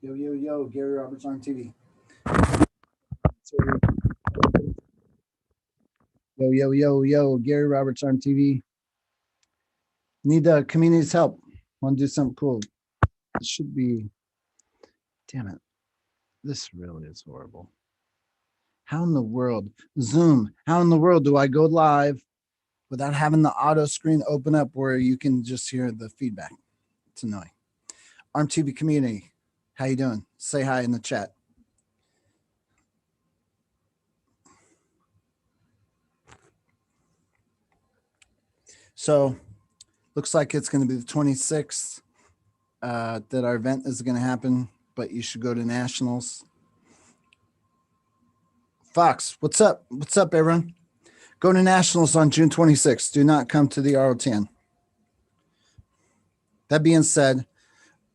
Yo, yo, yo, Gary Roberts ARMTV. Yo, yo, yo, yo, Gary Roberts ARMTV. Need the community's help. Want to do something cool. It should be, damn it. This really is horrible. How in the world, Zoom, how in the world do I go live without having the auto screen open up where you can just hear the feedback? It's annoying. ARMTV community, how you doing? Say hi in the chat. So looks like it's going to be the 26th that our event is going to happen, but you should go to nationals. Fox, what's up? What's up, everyone? Go to nationals on June 26th. Do not come to the ROTN. That being said,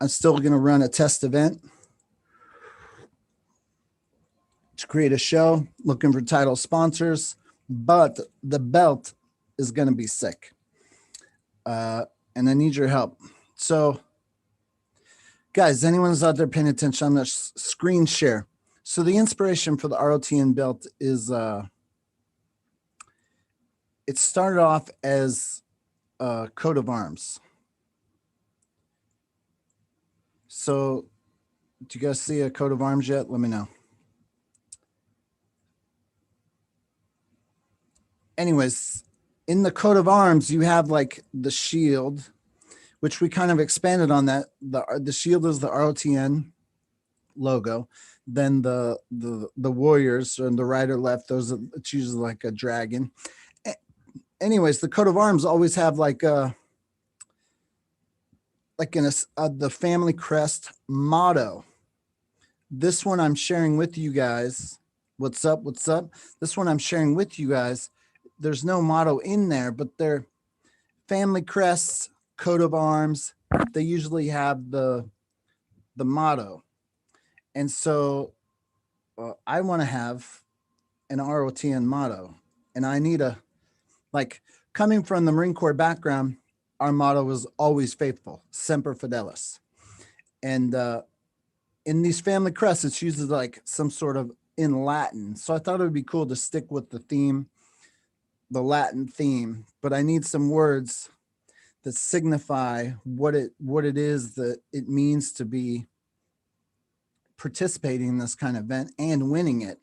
I'm still going to run a test event to create a show, looking for title sponsors, but the belt is going to be sick. And I need your help. So, guys, anyone's out there paying attention, I'm going to screen share. So the inspiration for the ROTN belt is, it started off as a coat of arms. So do you guys see a coat of arms yet? Let me know. Anyways, in the coat of arms, you have like the shield, which we kind of expanded on that. The shield is the ROTN logo. Then the warriors on the right or left, those are, it's usually like a dragon. Anyways, the coat of arms always have like a, the family crest motto. This one I'm sharing with you guys. What's up? What's up? This one I'm sharing with you guys. There's no motto in there, but they're family crests, coat of arms. They usually have the motto. And so I want to have an ROTN motto, and I need a, like, coming from the Marine Corps background, our motto was always faithful, semper fidelis. And in these family crests, it's usually like some sort of in Latin. So I thought it would be cool to stick with the theme, the Latin theme, but I need some words that signify what it is that it means to be participating in this kind of event and winning it.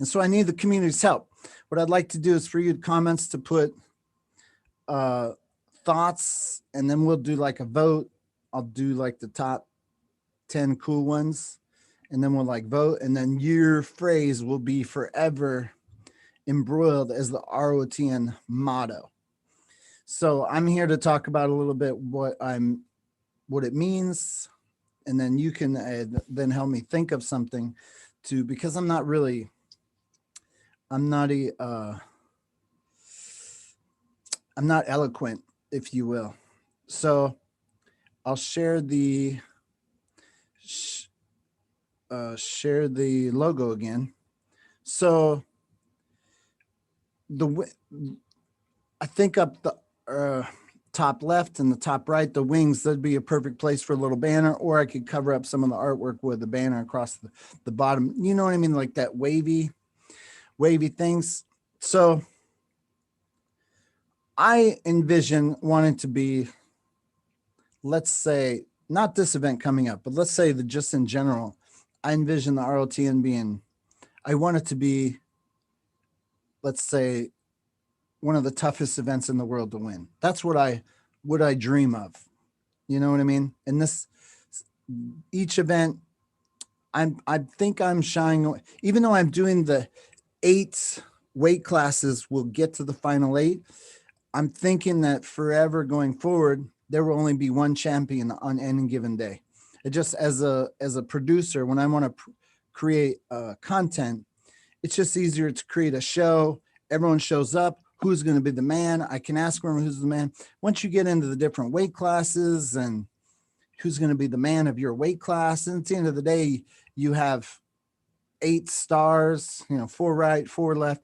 And so I need the community's help. What I'd like to do is for you comments to put thoughts, and then we'll do like a vote. I'll do like the top 10 cool ones, and then we'll like vote, and then your phrase will be forever embroiled as the ROTN motto. So I'm here to talk about a little bit what it means, and then you can then help me think of something to, because I'm not eloquent, if you will. So I'll share the logo again. So I think up the top left and the top right, the wings, that'd be a perfect place for a little banner, or I could cover up some of the artwork with the banner across the bottom. You know what I mean? Like that wavy things. So I envision wanting to be, let's say, not this event coming up, but let's say that just in general, I envision the ROTN being, I want it to be, let's say, one of the toughest events in the world to win. That's what I dream of. You know what I mean? And each event, I think I'm shying, even though I'm doing the 8 weight classes, we'll get to the final 8. I'm thinking that forever going forward, there will only be one champion on any given day. It just, as a producer, when I want to create content, it's just easier to create a show. Everyone shows up. Who's going to be the man? I can ask them who's the man. Once you get into the different weight classes and who's going to be the man of your weight class, and at the end of the day, you have 8 stars, 4 right, 4 left.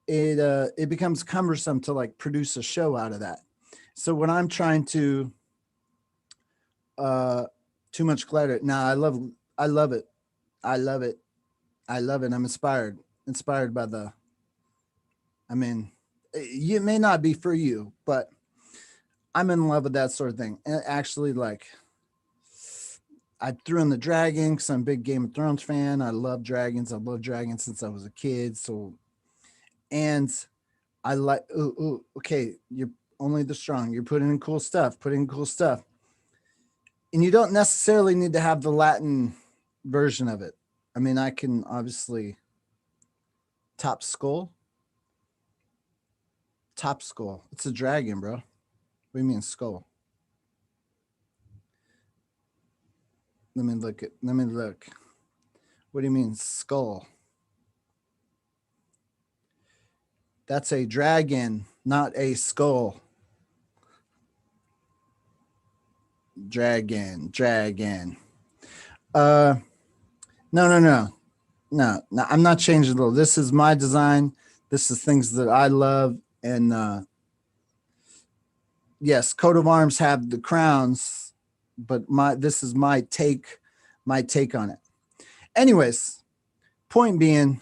It becomes cumbersome to like produce a show out of that. So when I'm trying to too much glitter. Now I I love it. I love it. I love it. I'm inspired by the, I mean, it may not be for you, but I'm in love with that sort of thing. And actually, like, I threw in the dragon because I'm a big Game of Thrones fan. I love dragons. I love dragons since I was a kid. So, and I like, okay, you're only the strong. You're putting in cool stuff, And you don't necessarily need to have the Latin version of it. I mean, I can obviously top skull. It's a dragon, bro. What do you mean skull? Let me look. What do you mean skull? That's a dragon, not a skull. Dragon. No. I'm not changing the. This is my design. This is things that I love. And yes, coat of arms have the crowns, but this is my take on it. Anyways, point being,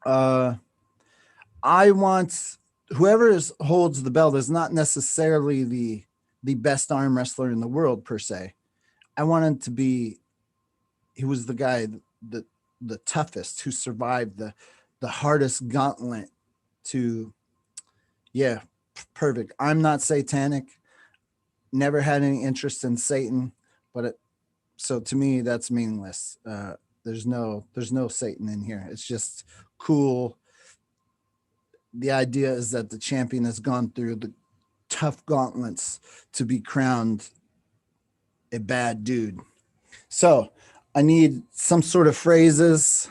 I want whoever holds the belt is not necessarily the best arm wrestler in the world per se. I want him to be. He was the guy, the toughest, who survived the hardest gauntlet. To, yeah, perfect. I'm not satanic. Never had any interest in Satan, but so to me that's meaningless. There's no Satan in here. It's just cool. The idea is that the champion has gone through the tough gauntlets to be crowned a bad dude. So I need some sort of phrases.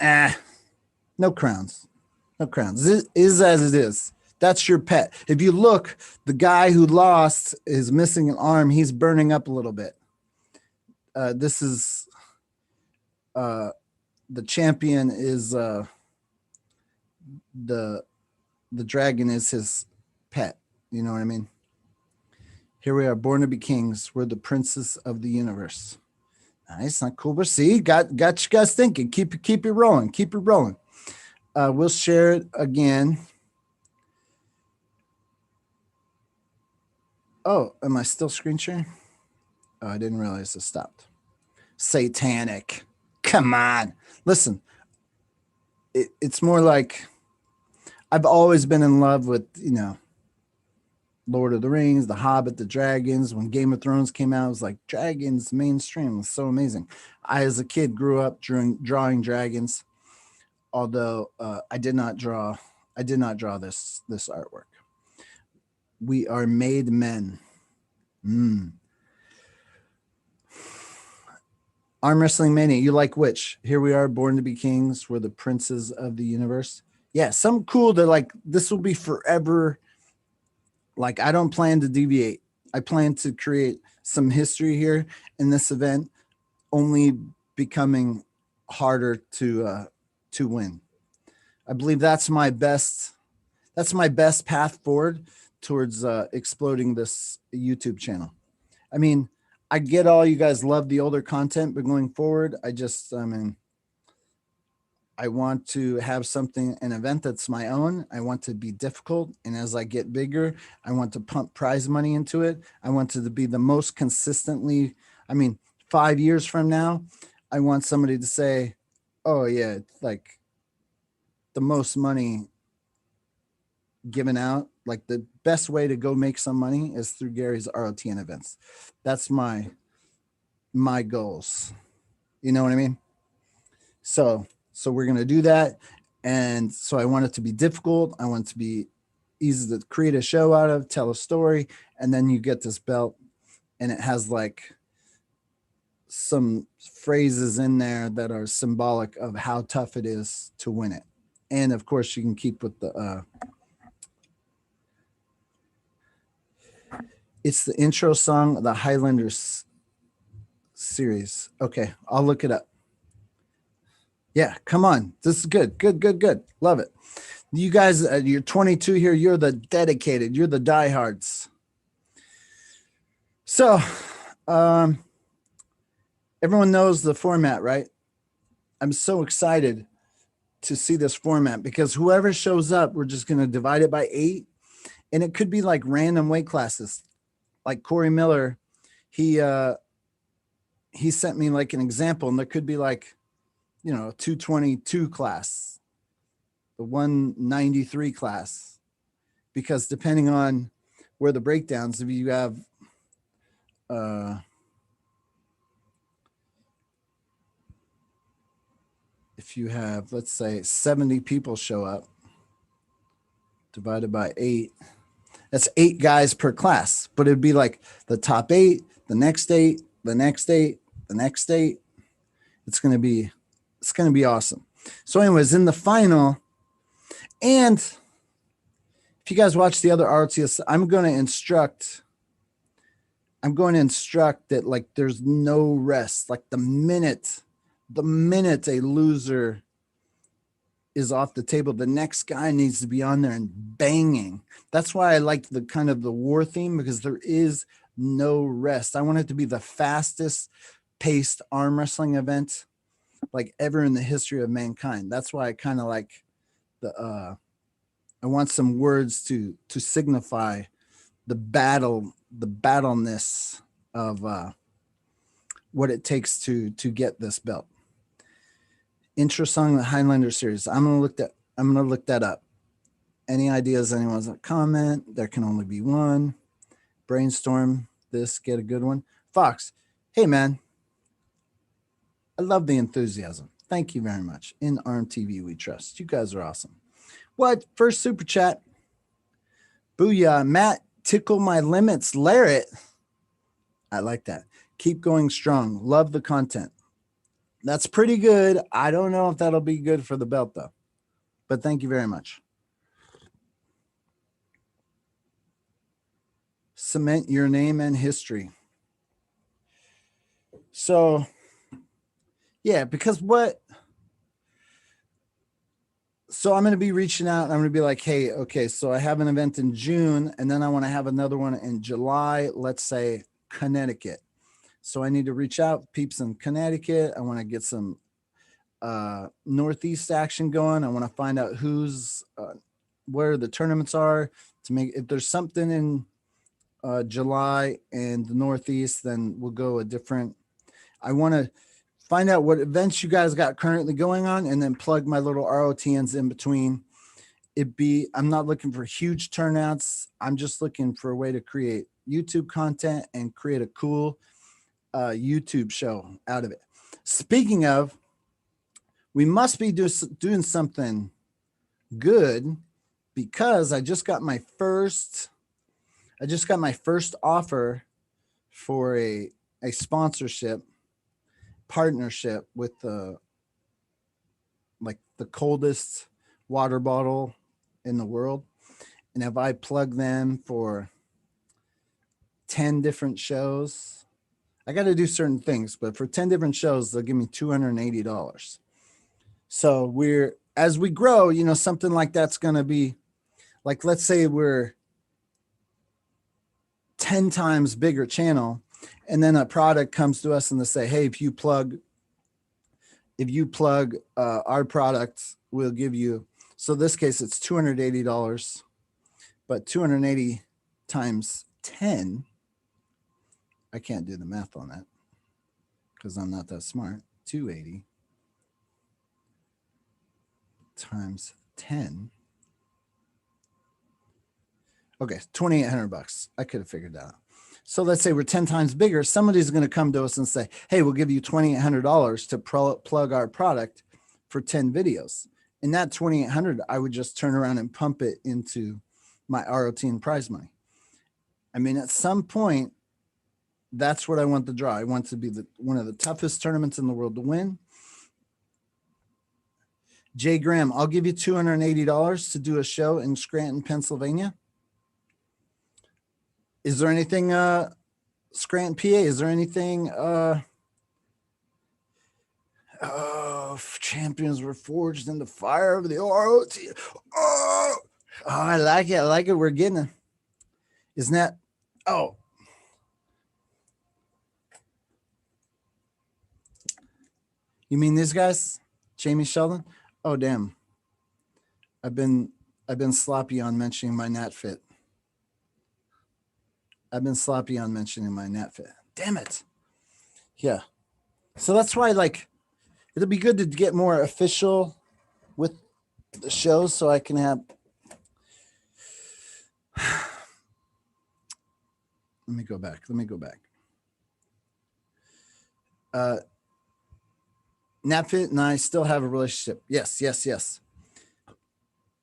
No crowns. It is as it is. That's your pet. If you look, the guy who lost is missing an arm. He's burning up a little bit. This is the champion is the dragon is his pet. You know what I mean? Here we are, born to be kings. We're the princes of the universe. Nice, not cool, but see, got you guys thinking. Keep it rolling. We'll share it again. Oh, am I still screen sharing? Oh, I didn't realize it stopped. Satanic. Come on. Listen, it's more like I've always been in love with, Lord of the Rings, The Hobbit, the dragons. When Game of Thrones came out, it was like dragons mainstream. It was so amazing. I, as a kid, grew up drawing dragons, although I did not draw this artwork. We are made men. Arm Wrestling Mania, you like which? Here we are, born to be kings. We're the princes of the universe. Yeah, some cool that like this will be forever. Like, I don't plan to deviate. I plan to create some history here in this event, only becoming harder to win. I believe that's my best path forward towards exploding this YouTube channel. I mean, I get all you guys love the older content, but going forward, I want to have an event that's my own. I want to be difficult. And as I get bigger, I want to pump prize money into it. I want to be the most consistently, 5 years from now, I want somebody to say, oh yeah, it's like the most money given out. Like the best way to go make some money is through Gary's ROTN events. That's my goals. You know what I mean? So we're going to do that. And so I want it to be difficult. I want it to be easy to create a show out of, tell a story. And then you get this belt and it has like some phrases in there that are symbolic of how tough it is to win it. And of course you can keep with the, it's the intro song of the Highlanders series. Okay, I'll look it up. Yeah, come on. This is good. Good. Love it. You guys, you're 22 here. You're the dedicated. You're the diehards. So, um, everyone knows the format, right? I'm so excited to see this format because whoever shows up, we're just going to divide it by 8. And it could be like random weight classes. Like Corey Miller, he sent me like an example, and there could be like, you know, 222 class, the 193 class, because depending on where the breakdowns, if you have let's say 70 people show up divided by 8, that's 8 guys per class, but it'd be like the top 8, the next 8, the next 8, the next 8. It's going to be awesome. So anyways, in the final, and if you guys watch the other ROTS, I'm going to instruct that like there's no rest. Like the minute a loser is off the table, the next guy needs to be on there and banging. That's why I like the kind of the war theme, because there is no rest. I want it to be the fastest paced arm wrestling event like ever in the history of mankind. That's why I kind of like the I want some words to signify the battleness of what it takes to get this belt. Intro song, the Highlander series. I'm gonna look that up. Any ideas? Anyone's a comment? There can only be one. Brainstorm this. Get a good one. Fox, hey man, I love the enthusiasm. Thank you very much. In ARMTV we trust. You guys are awesome. What? First super chat. Booyah. Matt, tickle my limits. Larry. I like that. Keep going strong. Love the content. That's pretty good. I don't know if that'll be good for the belt though, but thank you very much. Cement your name and history. So yeah, because so I'm going to be reaching out and I'm going to be like, hey, okay, so I have an event in June and then I want to have another one in July, let's say Connecticut. So I need to reach out, peeps in Connecticut. I want to get some Northeast action going. I want to find out where the tournaments are, to make, if there's something in July and the Northeast, then we'll go a different. I want to find out what events you guys got currently going on and then plug my little ROTNs in between. I'm not looking for huge turnouts. I'm just looking for a way to create YouTube content and create a cool YouTube show out of it. Speaking of, we must be doing something good, because I just got my first offer for a sponsorship partnership with like the coldest water bottle in the world. And if I plug them for 10 different shows, I got to do certain things, but for 10 different shows, they'll give me $280. So as we grow, you know, something like that's going to be like, let's say we're 10 times bigger channel, and then a product comes to us and they say, hey, if you plug our product, we'll give you, so this case it's $280, but 280 times 10, I can't do the math on that because I'm not that smart. 280 times 10. Okay, $2,800. I could have figured that out. So let's say we're 10 times bigger. Somebody's going to come to us and say, hey, we'll give you $2,800 to plug our product for 10 videos. And that $2,800, I would just turn around and pump it into my ROTN prize money. I mean, at some point, that's what I want to draw. I want to be one of the toughest tournaments in the world to win. Jay Graham, I'll give you $280 to do a show in Scranton, Pennsylvania. Is there anything, Scranton, PA? Is there anything, champions were forged in the fire of the ROTN. Oh, I like it. I like it. We're getting it. Isn't that? Oh, You mean these guys? Jamie Sheldon? Oh, damn. I've been sloppy on mentioning my Nat Fit. I've been sloppy on mentioning my Nat Fit. Damn it. Yeah. So that's why, like, it'll be good to get more official with the shows so I can have. Let me go back. NatFit and I still have a relationship. Yes.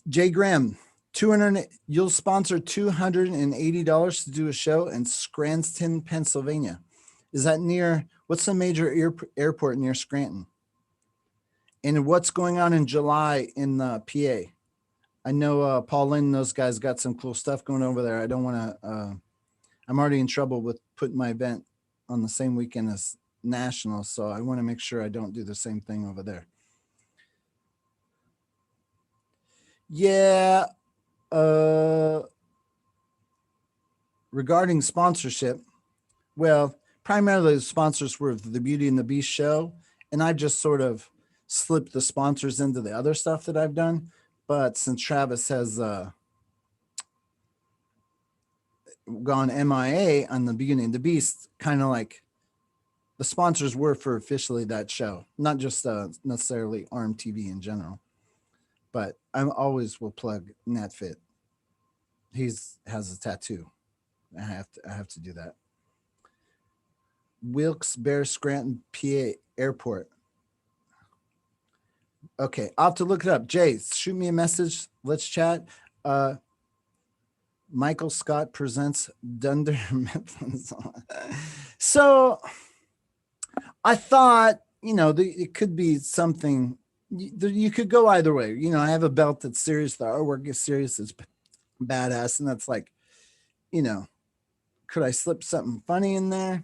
Jay Graham, 200. You'll sponsor $280 to do a show in Scranton, Pennsylvania. Is that near? What's the major airport near Scranton? And what's going on in July in PA? I know Paul Lynn and those guys got some cool stuff going over there. I don't want to. I'm already in trouble with putting my event on the same weekend as National, so I want to make sure I don't do the same thing over there. Yeah. Regarding sponsorship, well, primarily the sponsors were the Beauty and the Beast show, and I just sort of slipped the sponsors into the other stuff that I've done. But since Travis has gone MIA on the Beauty and the Beast, kind of like the sponsors were for officially that show, not just necessarily ARMTV in general. But I always will plug NatFit. Has a tattoo. I have to do that. Wilkes-Barre Scranton, PA Airport. Okay, I'll have to look it up. Jay, shoot me a message. Let's chat. Michael Scott presents Dunder Mifflin. So I thought, it could be something. You could go either way. I have a belt that's serious. The artwork is serious. It's badass. And that's like, could I slip something funny in there?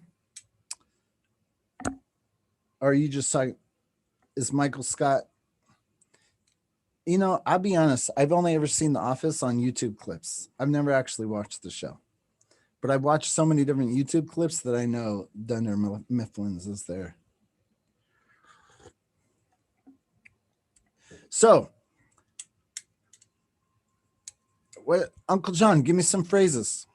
Or are you just like, is Michael Scott? I'll be honest. I've only ever seen The Office on YouTube clips. I've never actually watched the show. But I've watched so many different YouTube clips that I know Dunder Mifflin's is there. So, Uncle John, give me some phrases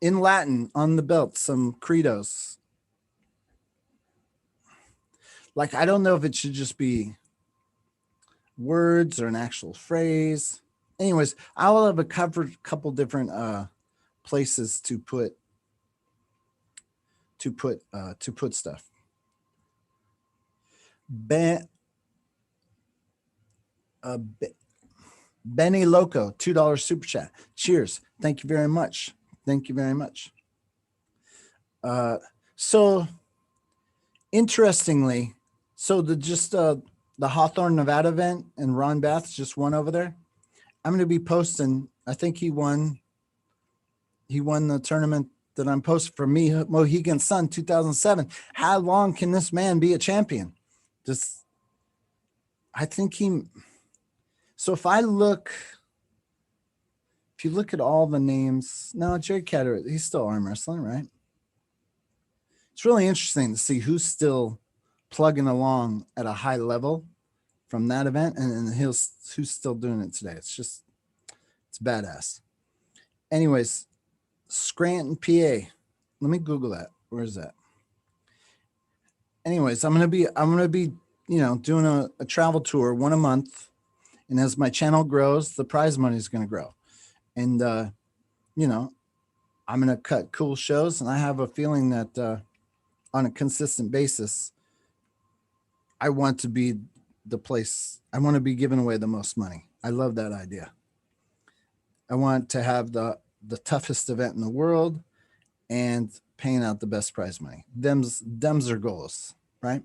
in Latin on the belt, some credos. Like, I don't know if it should just be words or an actual phrase. Anyways, I will have a couple different places to put stuff. Benny Loco, $2 super chat. Cheers. Thank you very much. So interestingly, the Hawthorne, Nevada event and Ron Bath just won over there. I'm going to be posting. I think he won the tournament that I'm posting for me, Mohegan Sun 2007. How long can this man be a champion? So if you look at all the names, no, Jerry Catter, he's still arm wrestling, right? It's really interesting to see who's still plugging along at a high level from that event and who's still doing it today. It's badass. Anyways, Scranton, PA. Let me Google that. Where is that? Anyways, I'm gonna be doing a travel tour, one a month. And as my channel grows, the prize money is going to grow. And, I'm going to cut cool shows. And I have a feeling that on a consistent basis, I want to be the place. I want to be giving away the most money. I love that idea. I want to have the toughest event in the world and paying out the best prize money. Them's are goals, right?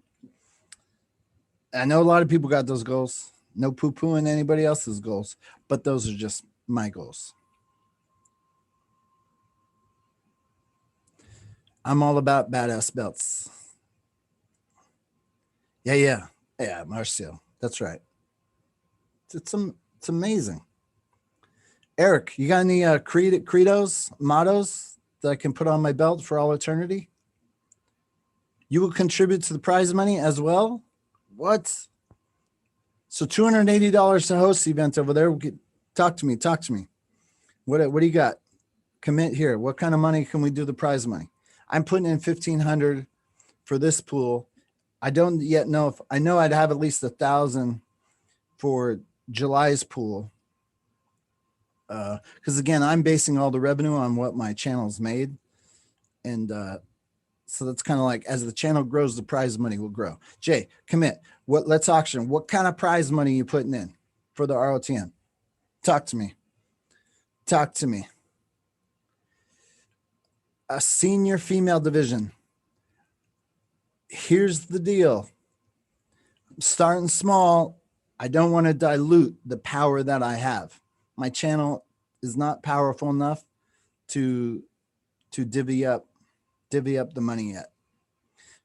I know a lot of people got those goals. No poo-pooing anybody else's goals, but those are just my goals. I'm all about badass belts. Yeah, Marcio. That's right. It's amazing. Eric, you got any credos, mottos that I can put on my belt for all eternity? You will contribute to the prize money as well? What? So $280 to host the event over there. Talk to me. Talk to me. What do you got? Commit here. What kind of money can we do the prize money? I'm putting in 1,500 for this pool. I don't yet know if I know I'd have at least 1,000 for July's pool. Because again, I'm basing all the revenue on what my channel's made. And so that's kind of like, as the channel grows, the prize money will grow. Jay, commit. Let's auction. What kind of prize money are you putting in for the ROTN? Talk to me. Talk to me. A senior female division. Here's the deal. I'm starting small. I don't want to dilute the power that I have. My channel is not powerful enough to divvy up the money yet.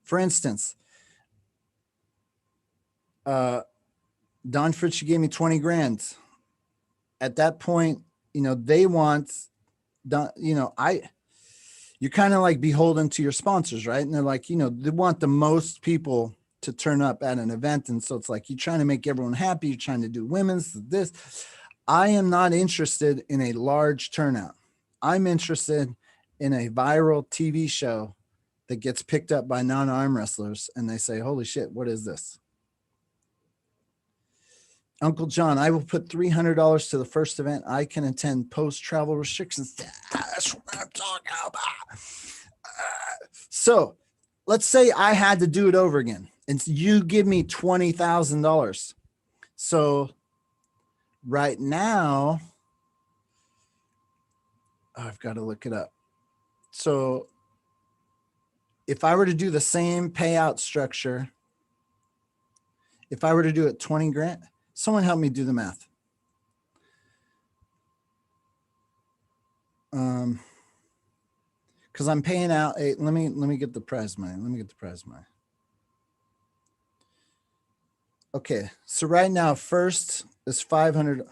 For instance, Don Fritz, you gave me 20 grand. At that point, you know, they want, you know, you're kind of like beholden to your sponsors, right? And they're like, you know, they want the most people to turn up at an event. And so it's like, you're trying to make everyone happy. You're trying to do women's this. I am not interested in a large turnout. I'm interested in a viral TV show that gets picked up by non-arm wrestlers. And they say, holy shit, what is this? Uncle John, I will put $300 to the first event. I can attend post-travel restrictions. That's what I'm talking about. So let's say I had to do it over again and you give me $20,000. So right now, I've got to look it up. So if I were to do the same payout structure, if I were to do it 20 grand, someone help me do the math. Because I'm paying out let me get the prize money. Let me get the prize money. Okay, so right now, first is 500.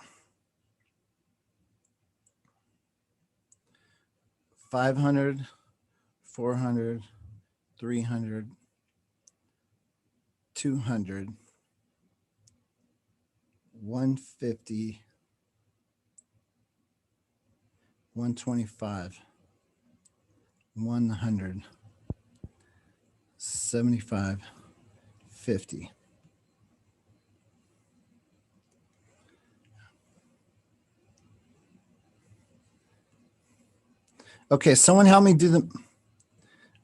500, 400, 300, 200, 150, 125, 100, 75, 50. Okay, someone help me do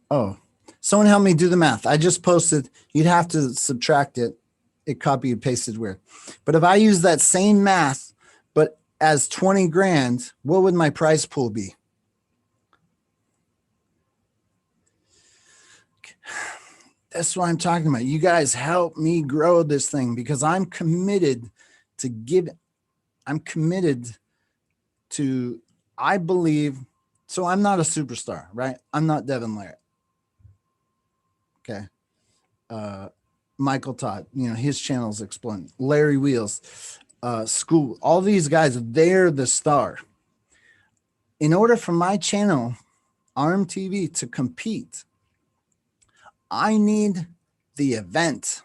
the math. I just posted, you'd have to subtract it. It copy and pasted weird. But if I use that same math, but as 20 grand, what would my prize pool be? That's what I'm talking about. You guys help me grow this thing because I'm committed to give. I'm committed to, I believe, so I'm not a superstar, right? I'm not Devin Larratt. Okay. Michael Todd, you know, his channel's exploding. Larry Wheels, School, all these guys, they're the star. In order for my channel, ARMTV, to compete, I need the event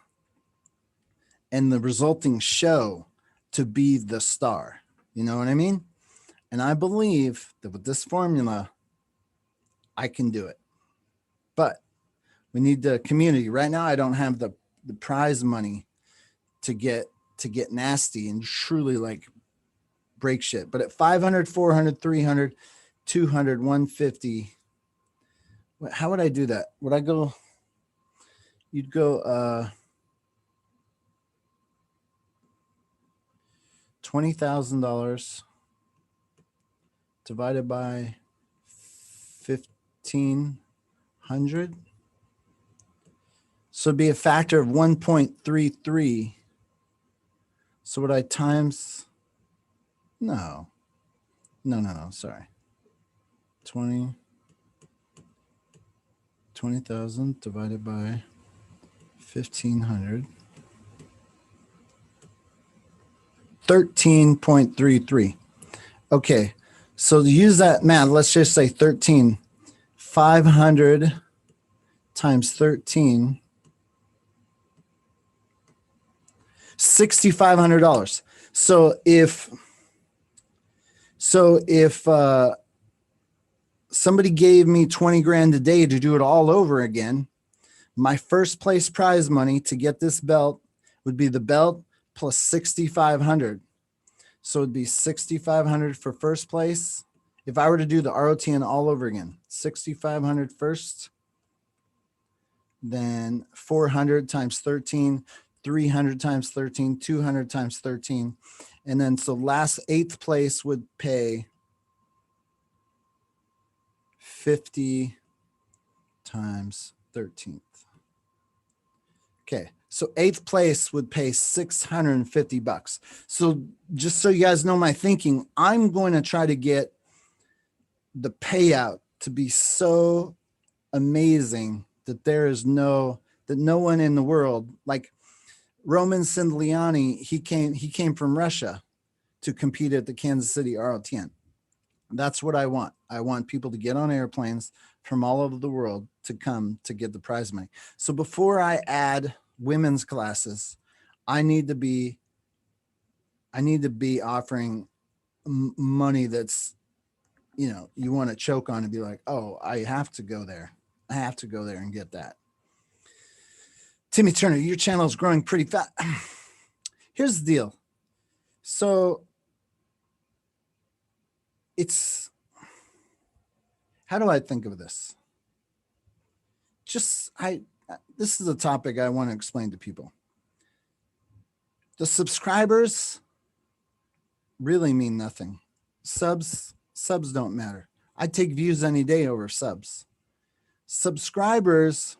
and the resulting show to be the star. You know what I mean? And I believe that with this formula, I can do it. But we need the community. Right now, I don't have the prize money to get nasty and truly like break shit. But at 500, 400, 300, 200, 150, how would I do that? Would I go, you'd go $20,000 divided by 1,500. So it'd be a factor of 1.33. So would I times, no, sorry. 20,000 divided by 1,500. 13.33. Okay. So to use that math, let's just say 13, 500 times 13 $6,500. So if somebody gave me 20 grand a day to do it all over again, my first place prize money to get this belt would be the belt plus 6,500. So it'd be 6,500 for first place. If I were to do the ROTN all over again, 6,500 first, then 400 times 13, 300 times 13, 200 times 13. And then so last 8th place would pay 50 times 13th. Okay, so 8th place would pay $650. So just so you guys know my thinking, I'm going to try to get the payout to be so amazing that no one in the world, like Roman Sindliani, he came from Russia to compete at the Kansas City ROTN. That's what I want. I want people to get on airplanes from all over the world to come to get the prize money. So before I add women's classes, I need to be offering money that's, you want to choke on and be like, oh, I have to go there. I have to go there and get that. Timmy Turner, your channel is growing pretty fast. Here's the deal. So how do I think of this? This is a topic I want to explain to people. The subscribers really mean nothing. Subs don't matter. I take views any day over subs. Subscribers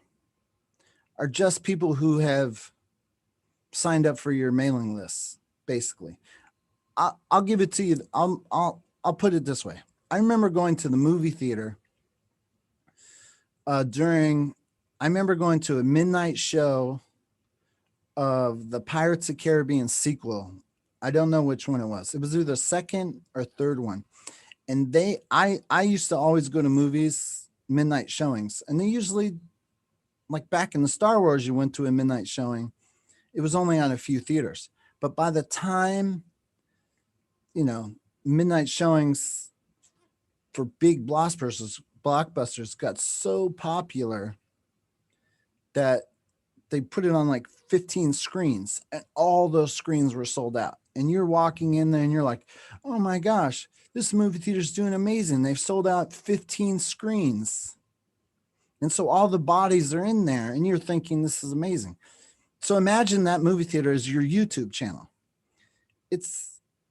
are just people who have signed up for your mailing lists, basically. I'll give it to you. I'll put it this way. I remember going to the movie theater I remember going to a midnight show of the Pirates of the Caribbean sequel. I don't know which one it was. It was either the second or third one. And I used to always go to movies, midnight showings. And they usually, like back in the Star Wars, you went to a midnight showing. It was only on a few theaters. But by the time, midnight showings for big blockbusters got so popular that they put it on like 15 screens and all those screens were sold out. And you're walking in there and you're like, oh my gosh, this movie theater's doing amazing. They've sold out 15 screens. And so all the bodies are in there and you're thinking this is amazing. So imagine that movie theater is your YouTube channel.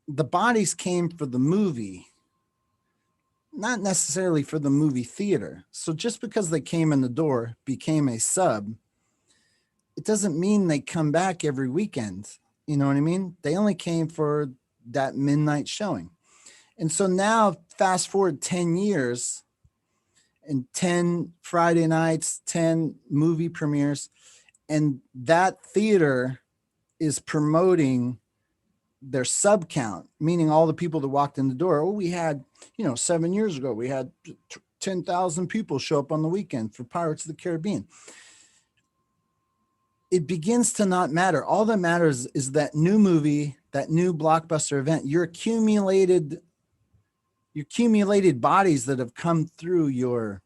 The bodies came for the movie, not necessarily for the movie theater. So just because they came in the door, became a sub, it doesn't mean they come back every weekend. You know what I mean? They only came for that midnight showing. And so now fast forward 10 years and 10 Friday nights, 10 movie premieres, and that theater is promoting their sub count, meaning all the people that walked in the door. Oh, we had, 7 years ago, we had 10,000 people show up on the weekend for Pirates of the Caribbean. It begins to not matter. All that matters is that new movie, that new blockbuster event, your accumulated bodies that have come through your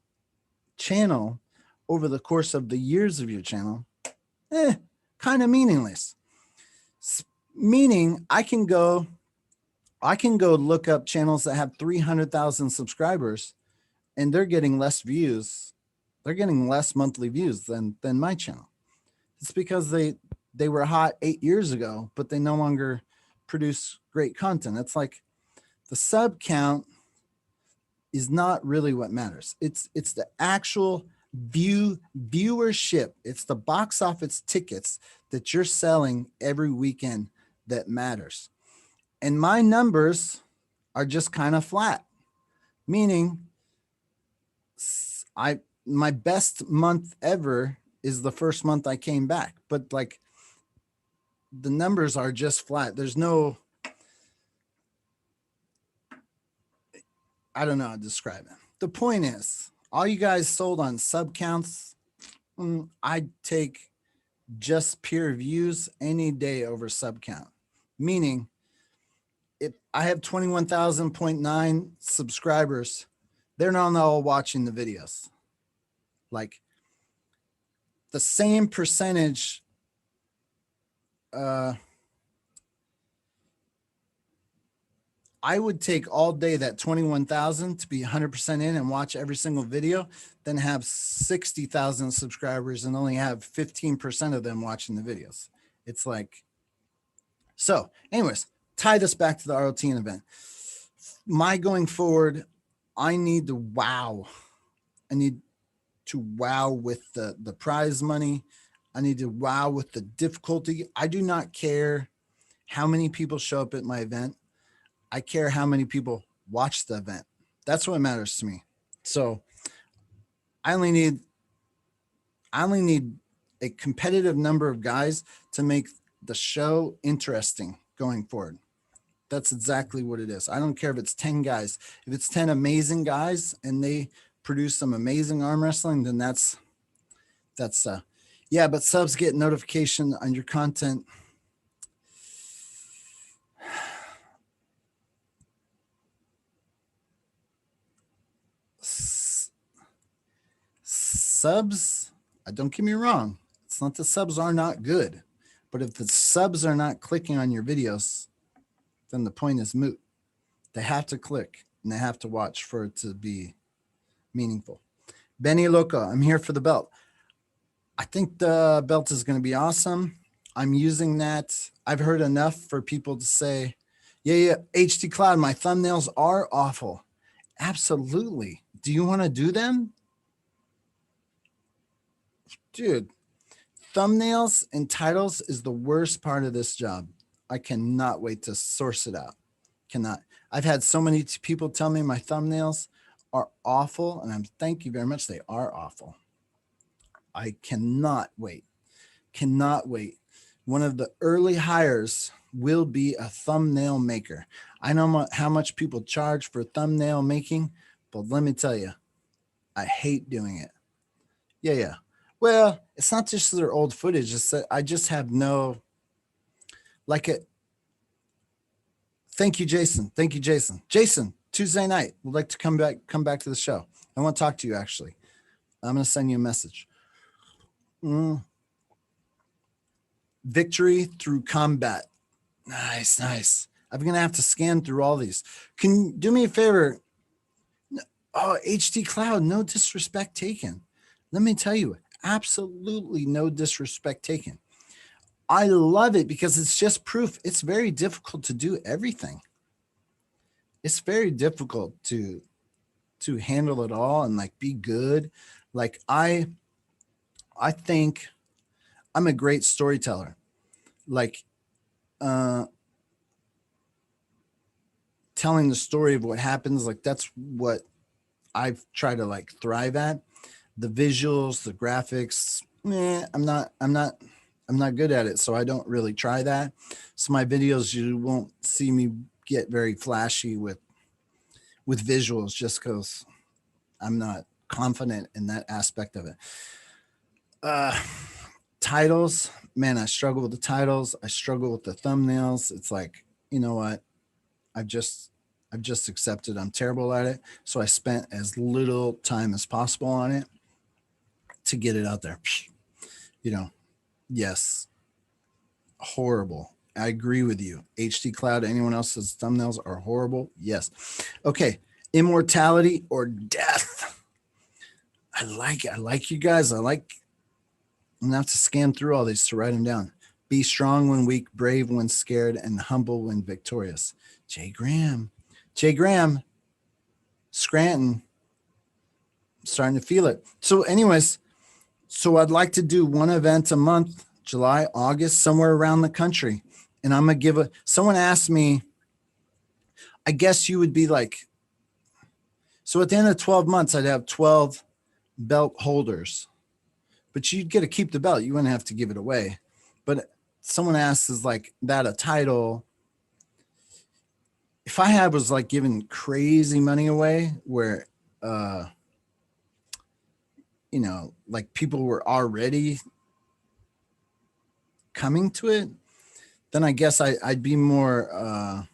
channel over the course of the years of your channel, kind of meaningless. Meaning I can go look up channels that have 300,000 subscribers and they're getting less views. They're getting less monthly views than my channel. It's because they were hot 8 years ago, but they no longer produce great content. It's like the sub count is not really what matters. It's the actual viewership. It's the box office tickets that you're selling every weekend that matters. And my numbers are just kind of flat, meaning my best month ever is the first month I came back, but like the numbers are just flat. There's no, I don't know how to describe it. The point is, all you guys sold on sub counts, I'd take just pure views any day over sub count. Meaning, if I have 21,000.9 subscribers, they're not all watching the videos. Like the same percentage, I would take all day that 21,000 to be 100% in and watch every single video, then have 60,000 subscribers and only have 15% of them watching the videos. It's like, so anyways, tie this back to the ROTN event. My going forward, I need to wow. I need to wow with the prize money. I need to wow with the difficulty. I do not care how many people show up at my event. I care how many people watch the event. That's what matters to me. So I only need a competitive number of guys to make the show interesting going forward. That's exactly what it is. I don't care if it's 10 guys. If it's 10 amazing guys and they produce some amazing arm wrestling, then that's yeah, but subs get notification on your content. Subs, don't get me wrong. It's not the subs are not good, but if the subs are not clicking on your videos, then the point is moot. They have to click and they have to watch for it to be meaningful. Benny Loca, I'm here for the belt. I think the belt is going to be awesome. I'm using that. I've heard enough for people to say, yeah, HD Cloud, my thumbnails are awful. Absolutely. Do you want to do them? Dude, thumbnails and titles is the worst part of this job. I cannot wait to source it out. Cannot. I've had so many people tell me my thumbnails are awful, and I'm thank you very much. They are awful. I cannot wait. Cannot wait. One of the early hires will be a thumbnail maker. I know how much people charge for thumbnail making, but let me tell you, I hate doing it. Yeah. Well, it's not just their old footage. It's that I just have no, like it. Thank you, Jason. Thank you, Jason. Jason, Tuesday night, would like to come back to the show. I want to talk to you, actually. I'm going to send you a message. Victory through combat. Nice. I'm going to have to scan through all these. Can you do me a favor? Oh, HD Cloud, no disrespect taken. Let me tell you, absolutely no disrespect taken. I love it because it's just proof it's very difficult to do everything. It's very difficult to handle it all and like be good. Like I think I'm a great storyteller. Like telling the story of what happens, like that's what I've tried to like thrive at. The visuals, the graphics, I'm not good at it, so I don't really try that. So my videos, you won't see me get very flashy with visuals just because I'm not confident in that aspect of it. Titles, man, I struggle with the titles. I struggle with the thumbnails. It's like, you know what? I've just accepted I'm terrible at it. So I spent as little time as possible on it to get it out there. You know, yes, horrible. I agree with you. HD Cloud, anyone else's thumbnails are horrible? Yes. Okay. Immortality or death. I like it. I like you guys. I'm going to have to scan through all these to write them down. Be strong when weak, brave when scared, and humble when victorious. Jay Graham, Scranton. I'm starting to feel it. So anyways, so I'd like to do one event a month, July, August, somewhere around the country. And I'm going to give someone asked me, I guess you would be like, so at the end of 12 months, I'd have 12 belt holders, but you'd get to keep the belt. You wouldn't have to give it away. But someone asked, is like that a title? If I was like giving crazy money away where, you know, like people were already coming to it, then I guess I'd be more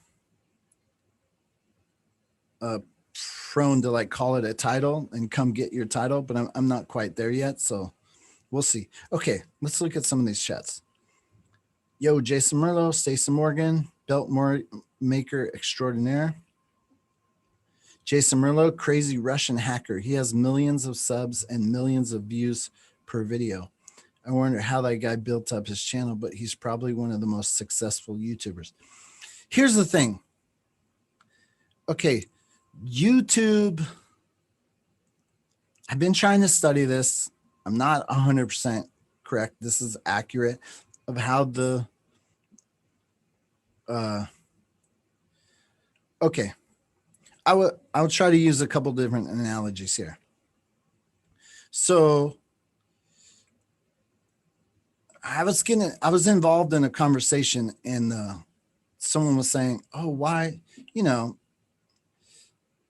prone to like call it a title and come get your title, but I'm not quite there yet. So we'll see. Okay, let's look at some of these chats. Yo, Jason Merlo, Stacey Morgan, belt maker extraordinaire. Jason Merlo, crazy Russian hacker. He has millions of subs and millions of views per video. I wonder how that guy built up his channel, but he's probably one of the most successful YouTubers. Here's the thing. Okay, YouTube, I've been trying to study this. I'm not 100% correct. This is accurate of how the, okay. I'll try to use a couple different analogies here. So I was involved in a conversation and someone was saying, oh, why, you know,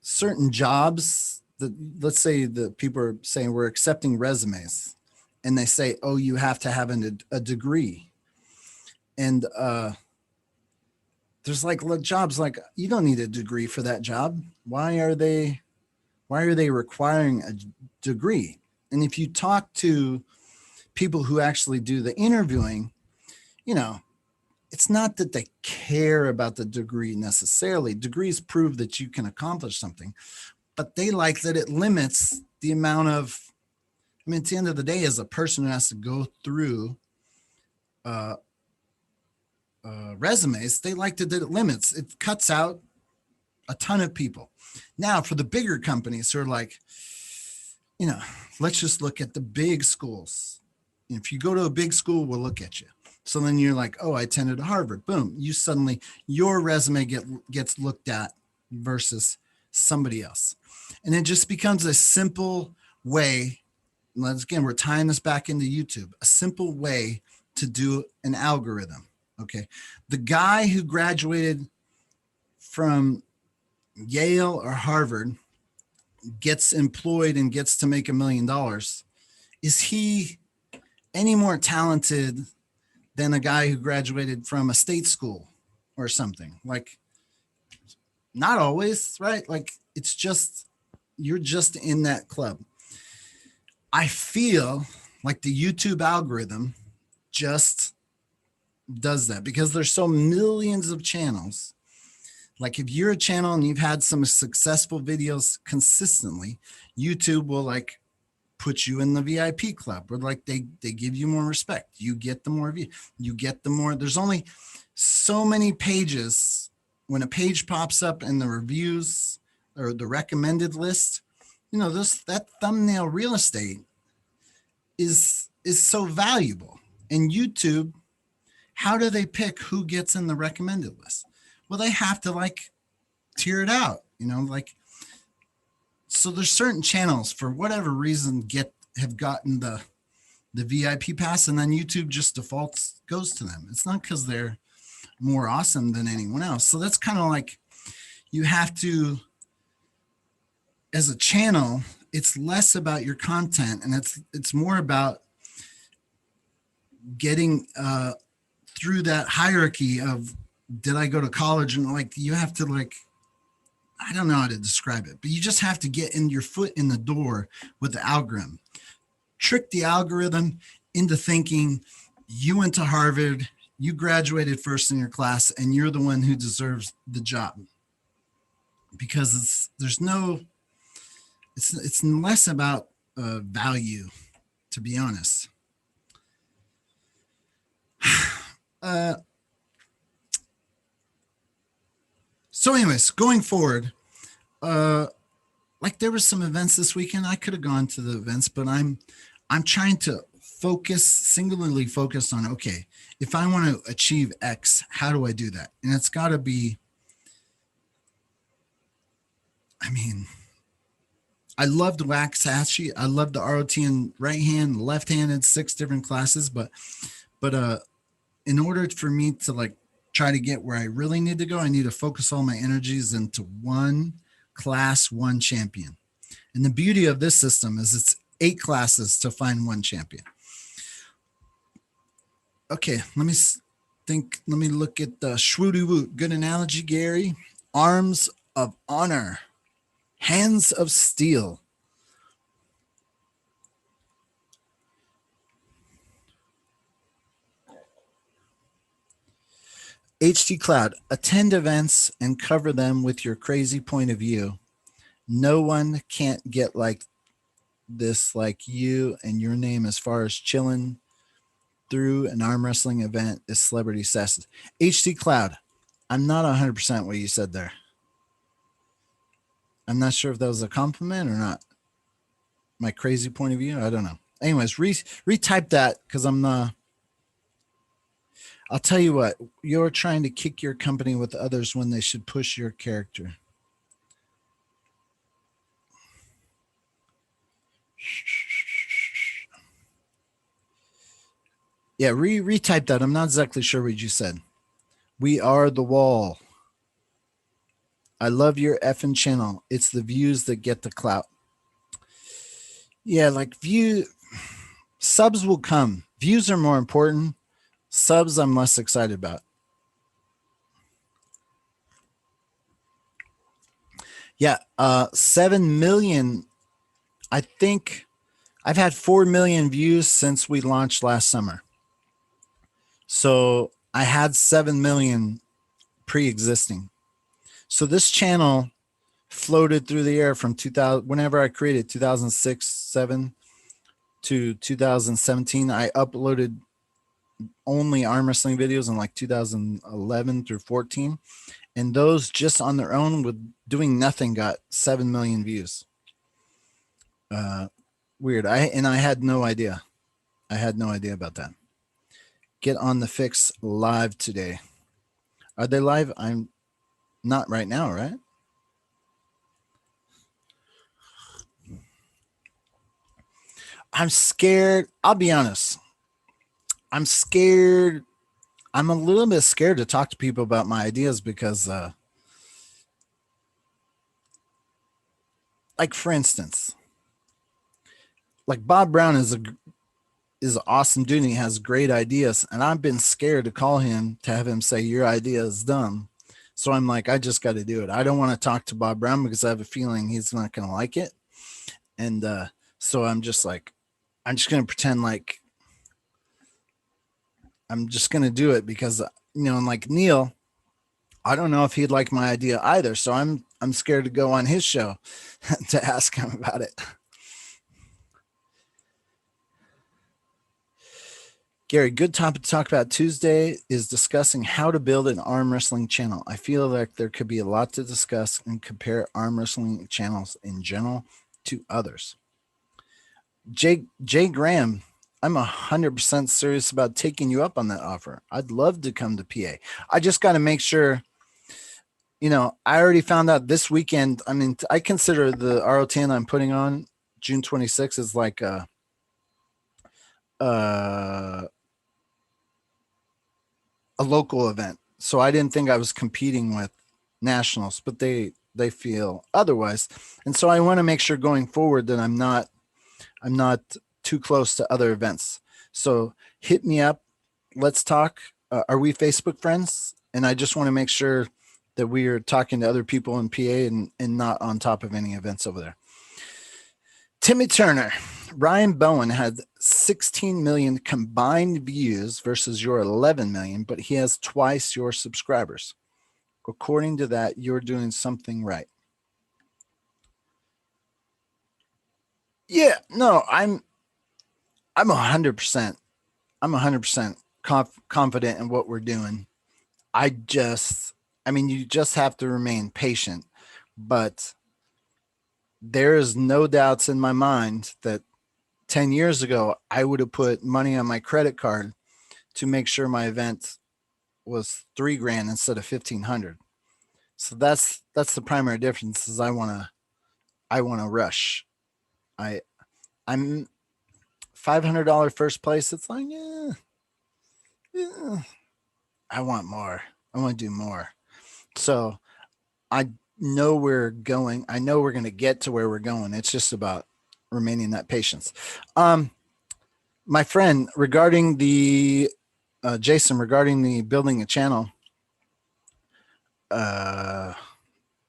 certain jobs that, let's say the people are saying we're accepting resumes and they say, oh, you have to have a degree. And there's like jobs like you don't need a degree for that job. Why are they requiring a degree? And if you talk to people who actually do the interviewing, you know, it's not that they care about the degree necessarily. Degrees prove that you can accomplish something, but they like that it limits the amount of, I mean, at the end of the day, as a person who has to go through resumes, they like that it limits, it cuts out a ton of people. Now for the bigger companies who are like, you know, let's just look at the big schools. If you go to a big school, we'll look at you. So then you're like, oh, I attended Harvard. Boom. You suddenly, your resume gets looked at versus somebody else. And it just becomes a simple way. Once again, we're tying this back into YouTube, a simple way to do an algorithm. Okay. The guy who graduated from Yale or Harvard gets employed and gets to make $1 million. Is he any more talented than a guy who graduated from a state school or something? Like, not always, right? Like, it's just, you're just in that club. I feel like the YouTube algorithm just does that because there's so millions of channels. Like if you're a channel and you've had some successful videos consistently, YouTube will like put you in the VIP club, where like they give you more respect. You get the more view, you get the more. There's only so many pages. When a page pops up in the reviews or the recommended list, you know, that thumbnail real estate is so valuable. And YouTube, how do they pick who gets in the recommended list? Well, they have to like tier it out, you know, like, so there's certain channels for whatever reason have gotten the VIP pass, and then YouTube just defaults goes to them. It's not because they're more awesome than anyone else. So that's kind of like, you have to, as a channel, it's less about your content and it's more about getting through that hierarchy of, did I go to college? And like, you have to like, I don't know how to describe it, but you just have to get in your foot in the door with the algorithm, trick the algorithm into thinking you went to Harvard, you graduated first in your class, and you're the one who deserves the job. Because it's less about value, to be honest. So anyways, going forward, like there was some events this weekend. I could have gone to the events, but I'm trying to singularly focus on, okay, if I want to achieve X, how do I do that? And it's got to be, I mean, I loved Waxahachie. I loved the ROTN right hand, left handed, 6 different classes, but in order for me to like try to get where I really need to go, I need to focus all my energies into one class, one champion. And the beauty of this system is it's 8 classes to find one champion. Okay, let me look at the Shwoody Woot. Good analogy, Gary. Arms of honor, hands of steel. HD Cloud, attend events and cover them with your crazy point of view. No one can't get like this like you, and your name as far as chilling through an arm wrestling event is celebrity status. HD Cloud, I'm not 100% what you said there. I'm not sure if that was a compliment or not. My crazy point of view, I don't know. Anyways, retype that because I'm not. I'll tell you what, you're trying to kick your company with others when they should push your character. Yeah, retype that. I'm not exactly sure what you said. We are the wall. I love your effing channel. It's the views that get the clout. Yeah, like subs will come. Views are more important. Subs I'm less excited about. Yeah, 7 million. I think I've had 4 million views since we launched last summer. So I had 7 million pre-existing. So this channel floated through the air from 2000, whenever I created 2006, 7 to 2017. I uploaded only arm wrestling videos in like 2011 through 14. And those just on their own with doing nothing got 7 million views. Weird. I had no idea. I had no idea about that. Get on the Fix live today. Are they live? I'm not right now, right? I'm scared. I'll be honest. I'm scared. I'm a little bit scared to talk to people about my ideas because, like for instance, like Bob Brown is an awesome dude and he has great ideas, and I've been scared to call him to have him say your idea is dumb. So I'm like, I just got to do it. I don't want to talk to Bob Brown because I have a feeling he's not going to like it. And so I'm just like, I'm just going to pretend like I'm just going to do it because, you know, and like Neil, I don't know if he'd like my idea either. So I'm scared to go on his show to ask him about it. Gary, good topic to talk about Tuesday is discussing how to build an arm wrestling channel. I feel like there could be a lot to discuss and compare arm wrestling channels in general to others. Jay Graham, I'm 100% serious about taking you up on that offer. I'd love to come to PA. I just got to make sure, you know, I already found out this weekend. I mean, I consider the ROTN I'm putting on June 26th is like a local event. So I didn't think I was competing with nationals, but they feel otherwise. And so I want to make sure going forward that I'm not too close to other events. So hit me up. Let's talk. Are we Facebook friends? And I just want to make sure that we are talking to other people in PA and not on top of any events over there. Timmy Turner, Ryan Bowen had 16 million combined views versus your 11 million, but he has twice your subscribers. According to that, you're doing something right. Yeah, no, I'm 100%. I'm 100% confident in what we're doing. I mean, you just have to remain patient, but there is no doubts in my mind that 10 years ago, I would have put money on my credit card to make sure my event was $3,000 instead of 1,500. So that's the primary difference is I want to rush. I'm $500 first place. It's like, yeah, I want more. I want to do more. So I know we're going. I know we're going to get to where we're going. It's just about remaining that patience. My friend, regarding the Jason, regarding the building a channel,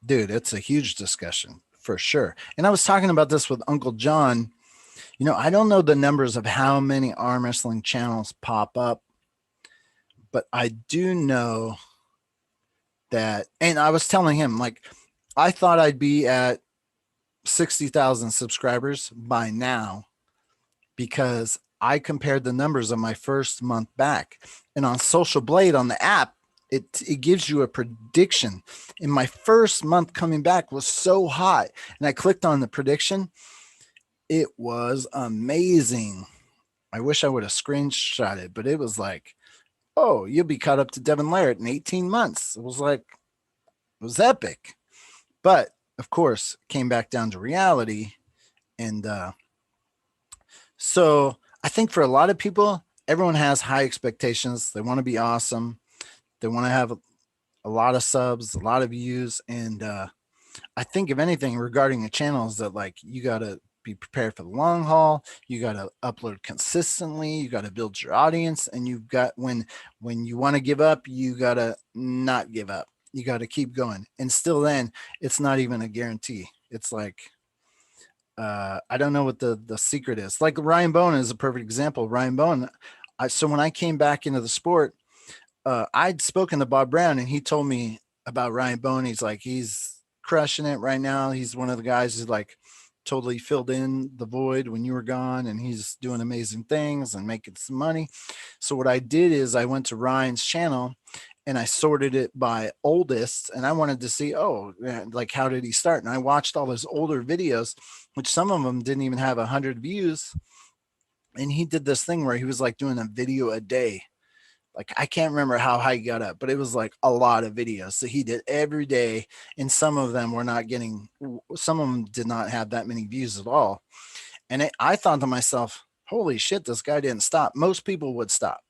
dude, it's a huge discussion for sure. And I was talking about this with Uncle John. You know, I don't know the numbers of how many arm wrestling channels pop up, but I do know that, and I was telling him, like, I thought I'd be at 60,000 subscribers by now because I compared the numbers of my first month back. And on Social Blade on the app, it gives you a prediction. And my first month coming back was so hot. And I clicked on the prediction. It was amazing. I wish I would have screenshot it, but it was like, oh, you'll be caught up to Devin Larratt in 18 months. It was like, it was epic. But of course, came back down to reality. And so I think for a lot of people, everyone has high expectations. They want to be awesome. They want to have a lot of subs, a lot of views. And I think if anything regarding the channels that like you got to be prepared for the long haul. You got to upload consistently. You got to build your audience, and you've got when you want to give up, you got to not give up. You got to keep going. And still then it's not even a guarantee. It's like, I don't know what the secret is. Like Ryan Bowen is a perfect example. Ryan Bowen. So when I came back into the sport, I'd spoken to Bob Brown, and he told me about Ryan Bowen. He's like, he's crushing it right now. He's one of the guys who's like totally filled in the void when you were gone, and he's doing amazing things and making some money. So what I did is I went to Ryan's channel and I sorted it by oldest, and I wanted to see, oh, like how did he start? And I watched all his older videos, which some of them didn't even have 100 views. And he did this thing where he was like doing a video a day. Like I can't remember how high he got up, but it was like a lot of videos. So he did every day, and some of them were not getting, some of them did not have that many views at all. And I thought to myself, holy shit, this guy didn't stop. Most people would stop.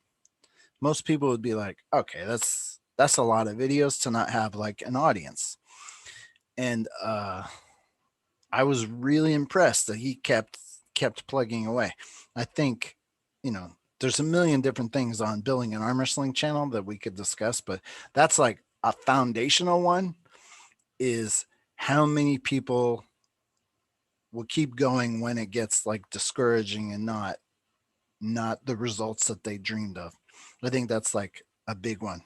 Most people would be like, okay, that's a lot of videos to not have like an audience. And I was really impressed that he kept plugging away. I think, you know, there's a million different things on building an arm wrestling channel that we could discuss, but that's like a foundational one, is how many people will keep going when it gets like discouraging and not the results that they dreamed of. I think that's like a big one.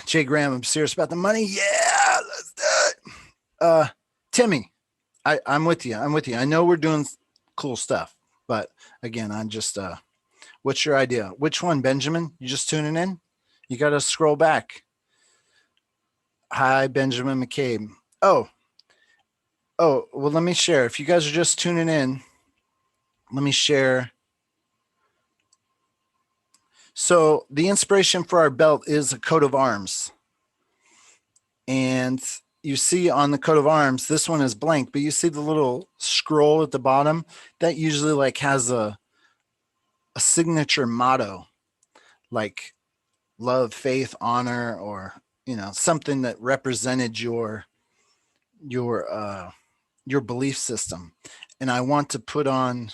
Jay Graham, I'm serious about the money. Yeah, let's do it. Timmy, I'm with you. I know we're doing cool stuff, but again, I'm just, what's your idea? Which one, Benjamin? You just tuning in? You got to scroll back. Hi, Benjamin McCabe. Oh, well, let me share. If you guys are just tuning in, let me share. So the inspiration for our belt is a coat of arms. And you see on the coat of arms, this one is blank, but you see the little scroll at the bottom that usually like has a signature motto, like love, faith, honor, or, you know, something that represented your belief system. And I want to put on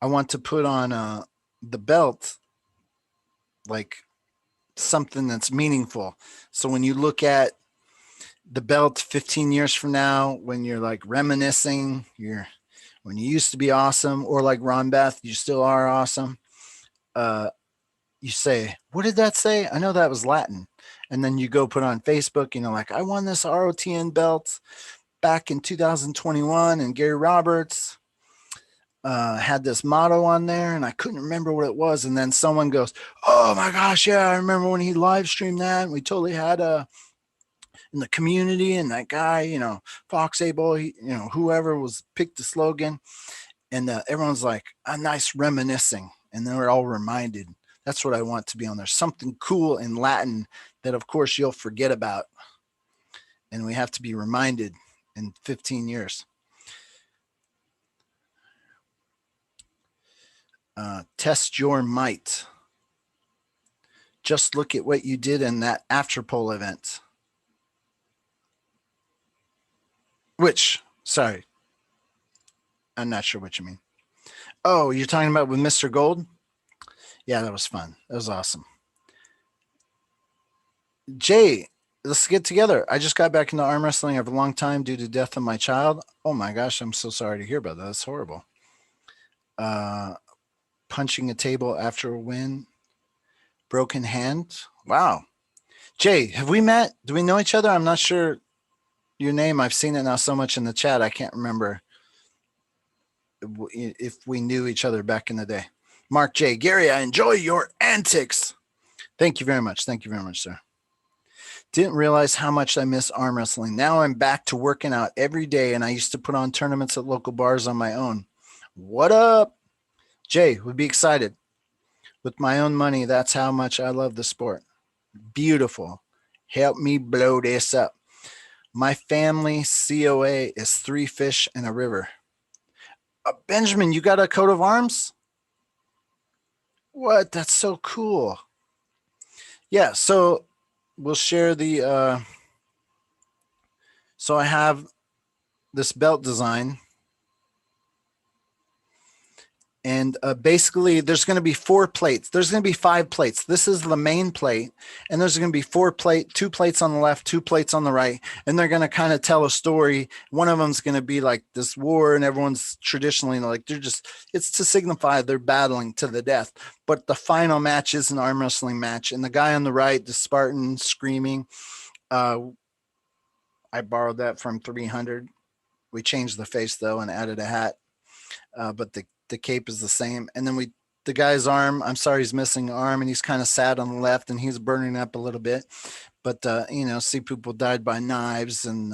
the belt like something that's meaningful. So when you look at the belt 15 years from now, when you're like reminiscing, when you used to be awesome, or like Ron Beth, you still are awesome. You say, what did that say? I know that was Latin. And then you go put on Facebook, you know, like I won this ROTN belt back in 2021, and Gary Roberts had this motto on there, and I couldn't remember what it was. And then someone goes, oh my gosh, yeah, I remember when he live streamed that. And we totally had in the community, and that guy, you know, Fox Able, you know, whoever was picked the slogan, and everyone's like a nice reminiscing, and then we're all reminded. That's what I want to be on there. Something cool in Latin that, of course, you'll forget about, and we have to be reminded in 15 years. Test your might. Just look at what you did in that after poll event. Which, sorry, I'm not sure what you mean. Oh, you're talking about with Mr. Gold? Yeah, that was fun. That was awesome. Jay, let's get together. I just got back into arm wrestling after a long time due to death of my child. Oh my gosh, I'm so sorry to hear about that. That's horrible. Uh, Punching a table after a win, broken hand. Wow. Jay, have we met? Do we know each other? I'm not sure your name. I've seen it now so much in the chat. I can't remember if we knew each other back in the day. Mark J. Gary, I enjoy your antics. Thank you very much. Thank you very much, sir. Didn't realize how much I miss arm wrestling. Now I'm back to working out every day, and I used to put on tournaments at local bars on my own. What up? Jay, would be excited. With my own money, that's how much I love the sport. Beautiful. Help me blow this up. My family COA is 3 fish and a river. Benjamin, you got a coat of arms? What? That's so cool. Yeah, so we'll share the so I have this belt design, and basically there's going to be 4 plates. There's going to be 5 plates. This is the main plate, and there's going to be 2 plates on the left, 2 plates on the right, and they're going to kind of tell a story. One of them's going to be like this war, and everyone's traditionally like it's to signify they're battling to the death. But the final match is an arm wrestling match, and the guy on the right, the Spartan screaming, I borrowed that from 300. We changed the face though and added a hat, but the cape is the same. And then the guy's arm, I'm sorry, he's missing an arm, and he's kind of sad on the left, and he's burning up a little bit. But see, people died by knives and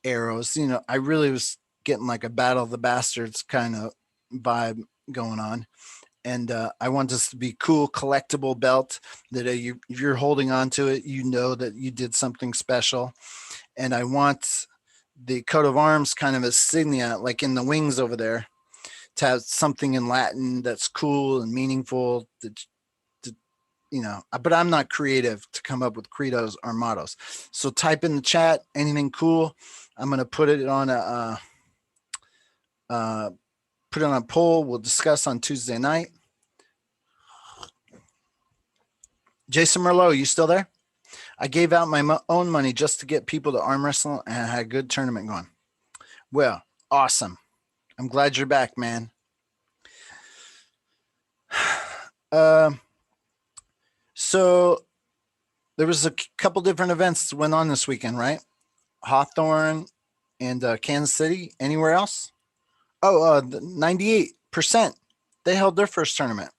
arrows. I really was getting like a Battle of the Bastards kind of vibe going on. And I want this to be cool, collectible belt that if you're holding on to it, you know that you did something special. And I want the coat of arms kind of insignia, like in the wings over there, to have something in Latin that's cool and meaningful. But I'm not creative to come up with credos or mottos. So type in the chat anything cool. I'm gonna put it on a poll. We'll discuss on Tuesday night. Jason Merlot, you still there? I gave out my own money just to get people to arm wrestle, and I had a good tournament going. Well, awesome. I'm glad you're back, man. So there was a couple different events that went on this weekend, right? Hawthorne and Kansas City. Anywhere else? Oh, 98%. They held their first tournament.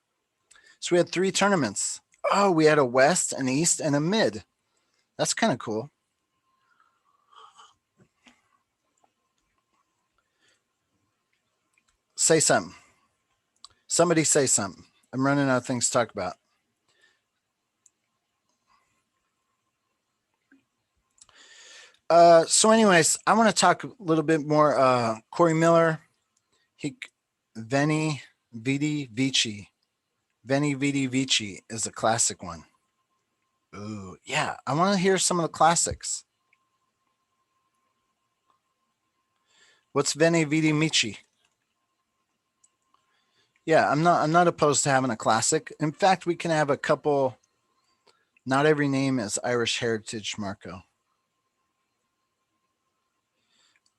So we had 3 tournaments. Oh, we had a West, an East, and a Mid. That's kind of cool. Say something. Somebody say something. I'm running out of things to talk about. So anyways, I want to talk a little bit more. Corey Miller, Veni Vidi Vici. Veni Vidi Vici is a classic one. Ooh, yeah. I want to hear some of the classics. What's Veni Vidi Vici? Yeah, I'm not opposed to having a classic. In fact, we can have a couple. Not every name is Irish heritage, Marco.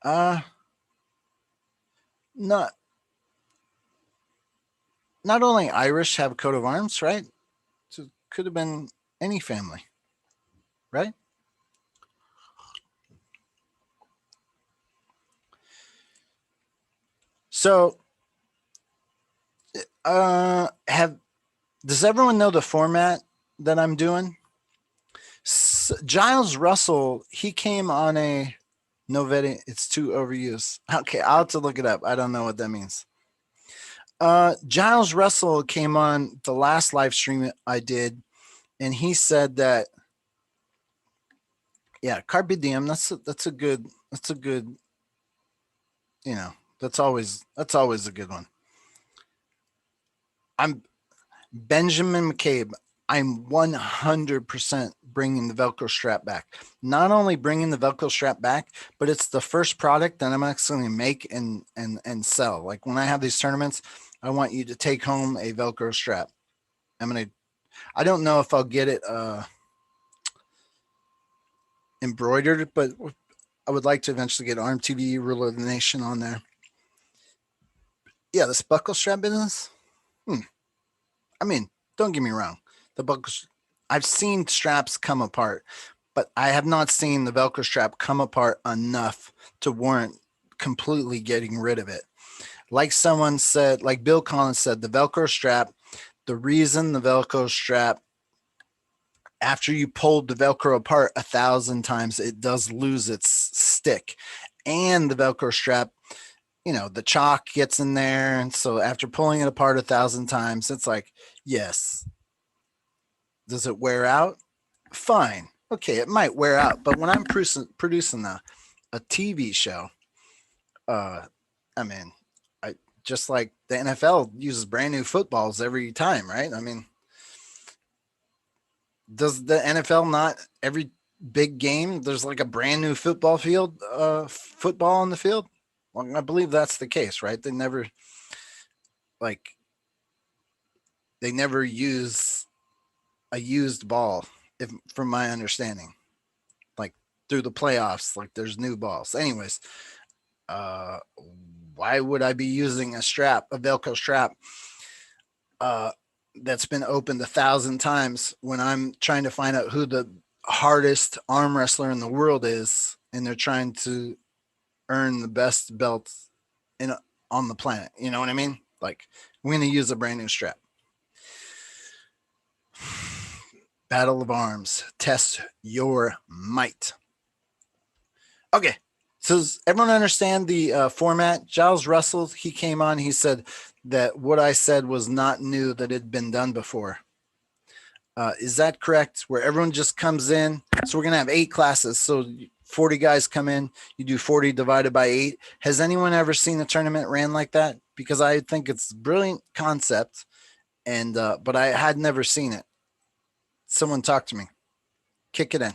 Not only Irish have a coat of arms, right? So it could have been any family, right? So does everyone know the format that I'm doing? Giles Russell, he came on a Novetti. It's too overused. Okay, I'll have to look it up. I don't know what that means. Giles Russell came on the last live stream I did, and he said that, yeah, carpe diem. That's a good. That's always a good one. I'm Benjamin McCabe. I'm 100% bringing the Velcro strap back. Not only bringing the Velcro strap back, but it's the first product that I'm actually going to make and sell. Like when I have these tournaments, I want you to take home a Velcro strap. I don't know if I'll get it embroidered, but I would like to eventually get ARMTV, Rule of the Nation on there. Yeah, this buckle strap business. I mean, don't get me wrong. The buckle, I've seen straps come apart, but I have not seen the Velcro strap come apart enough to warrant completely getting rid of it. Like someone said, like Bill Collins said, the Velcro strap, the reason the Velcro strap, after you pulled the Velcro apart 1,000 times, it does lose its stick. And the Velcro strap, you know, the chalk gets in there. And so after pulling it apart 1,000 times, it's like, yes. Does it wear out? Fine. Okay, it might wear out. But when I'm producing a TV show, I mean, just like the NFL uses brand new footballs every time, right? I mean, does the NFL not every big game there's like a brand new football on the field? Well, I believe that's the case, right? They never use a used ball, if from my understanding. Like through the playoffs, like there's new balls. Anyways, why would I be using a Velcro strap that's been opened 1,000 times when I'm trying to find out who the hardest arm wrestler in the world is, and they're trying to earn the best belt on the planet? You know what I mean? Like, we're going to use a brand new strap. Battle of Arms. Test your might. Okay. So does everyone understand the format? Giles Russell, he came on. He said that what I said was not new, that it had been done before. Is that correct? Where everyone just comes in. So we're going to have 8 classes. So 40 guys come in. You do 40 divided by 8. Has anyone ever seen a tournament ran like that? Because I think it's a brilliant concept, and but I had never seen it. Someone talk to me. Kick it in.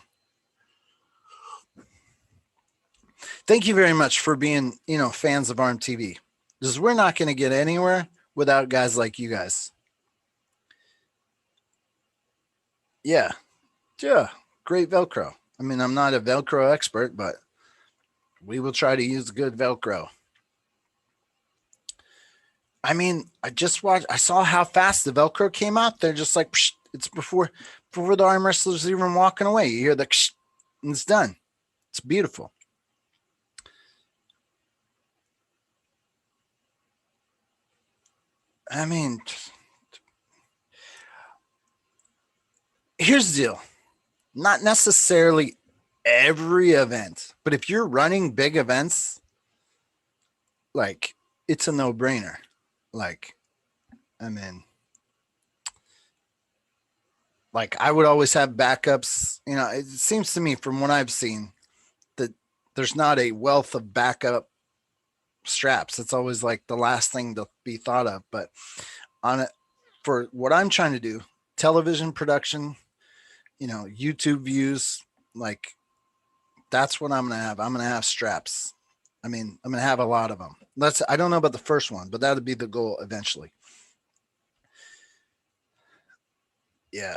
Thank you very much for being, fans of ARMTV. Because we're not going to get anywhere without guys like you guys. Yeah. Great Velcro. I mean, I'm not a Velcro expert, but we will try to use good Velcro. I mean, I saw how fast the Velcro came out. They're just like, psh, it's before the arm wrestlers even walking away. You hear the psh, and it's done. It's beautiful. I mean, here's the deal. Not necessarily every event, but if you're running big events, like, it's a no-brainer. Like, I mean, like, I would always have backups. It seems to me from what I've seen that there's not a wealth of backup straps. It's always like the last thing to be thought of. But on it, for what I'm trying to do, television production, YouTube views, like, that's what I'm going to have. I'm going to have straps. I mean, I'm going to have a lot of them. I don't know about the first one, but that'll be the goal eventually. Yeah.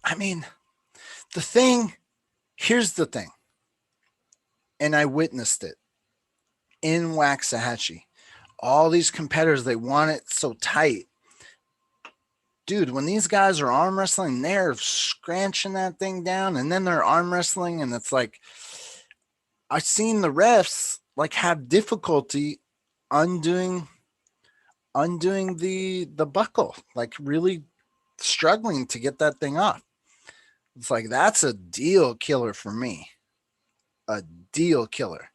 I mean, here's the thing. And I witnessed it in Waxahachie. All these competitors, they want it so tight. Dude, when these guys are arm wrestling, they're scranching that thing down, and then they're arm wrestling, and it's like, I've seen the refs like have difficulty undoing the buckle, like really struggling to get that thing off. It's like, that's a deal killer for me. A deal killer.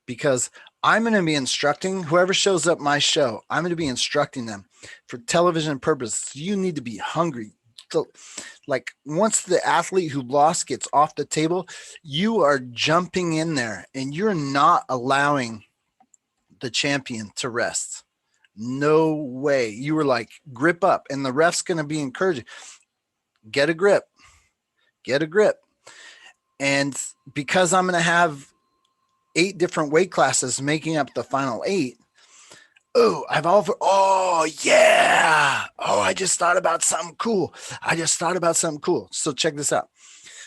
Because I'm going to be instructing whoever shows up my show. I'm going to be instructing them for television purposes. You need to be hungry. So, like, once the athlete who lost gets off the table, you are jumping in there and you're not allowing the champion to rest. No way. You were like, grip up, and the ref's going to be encouraging. Get a grip. And because I'm going to have 8 different weight classes making up the final 8, Oh, oh yeah. Oh, I just thought about something cool. So check this out.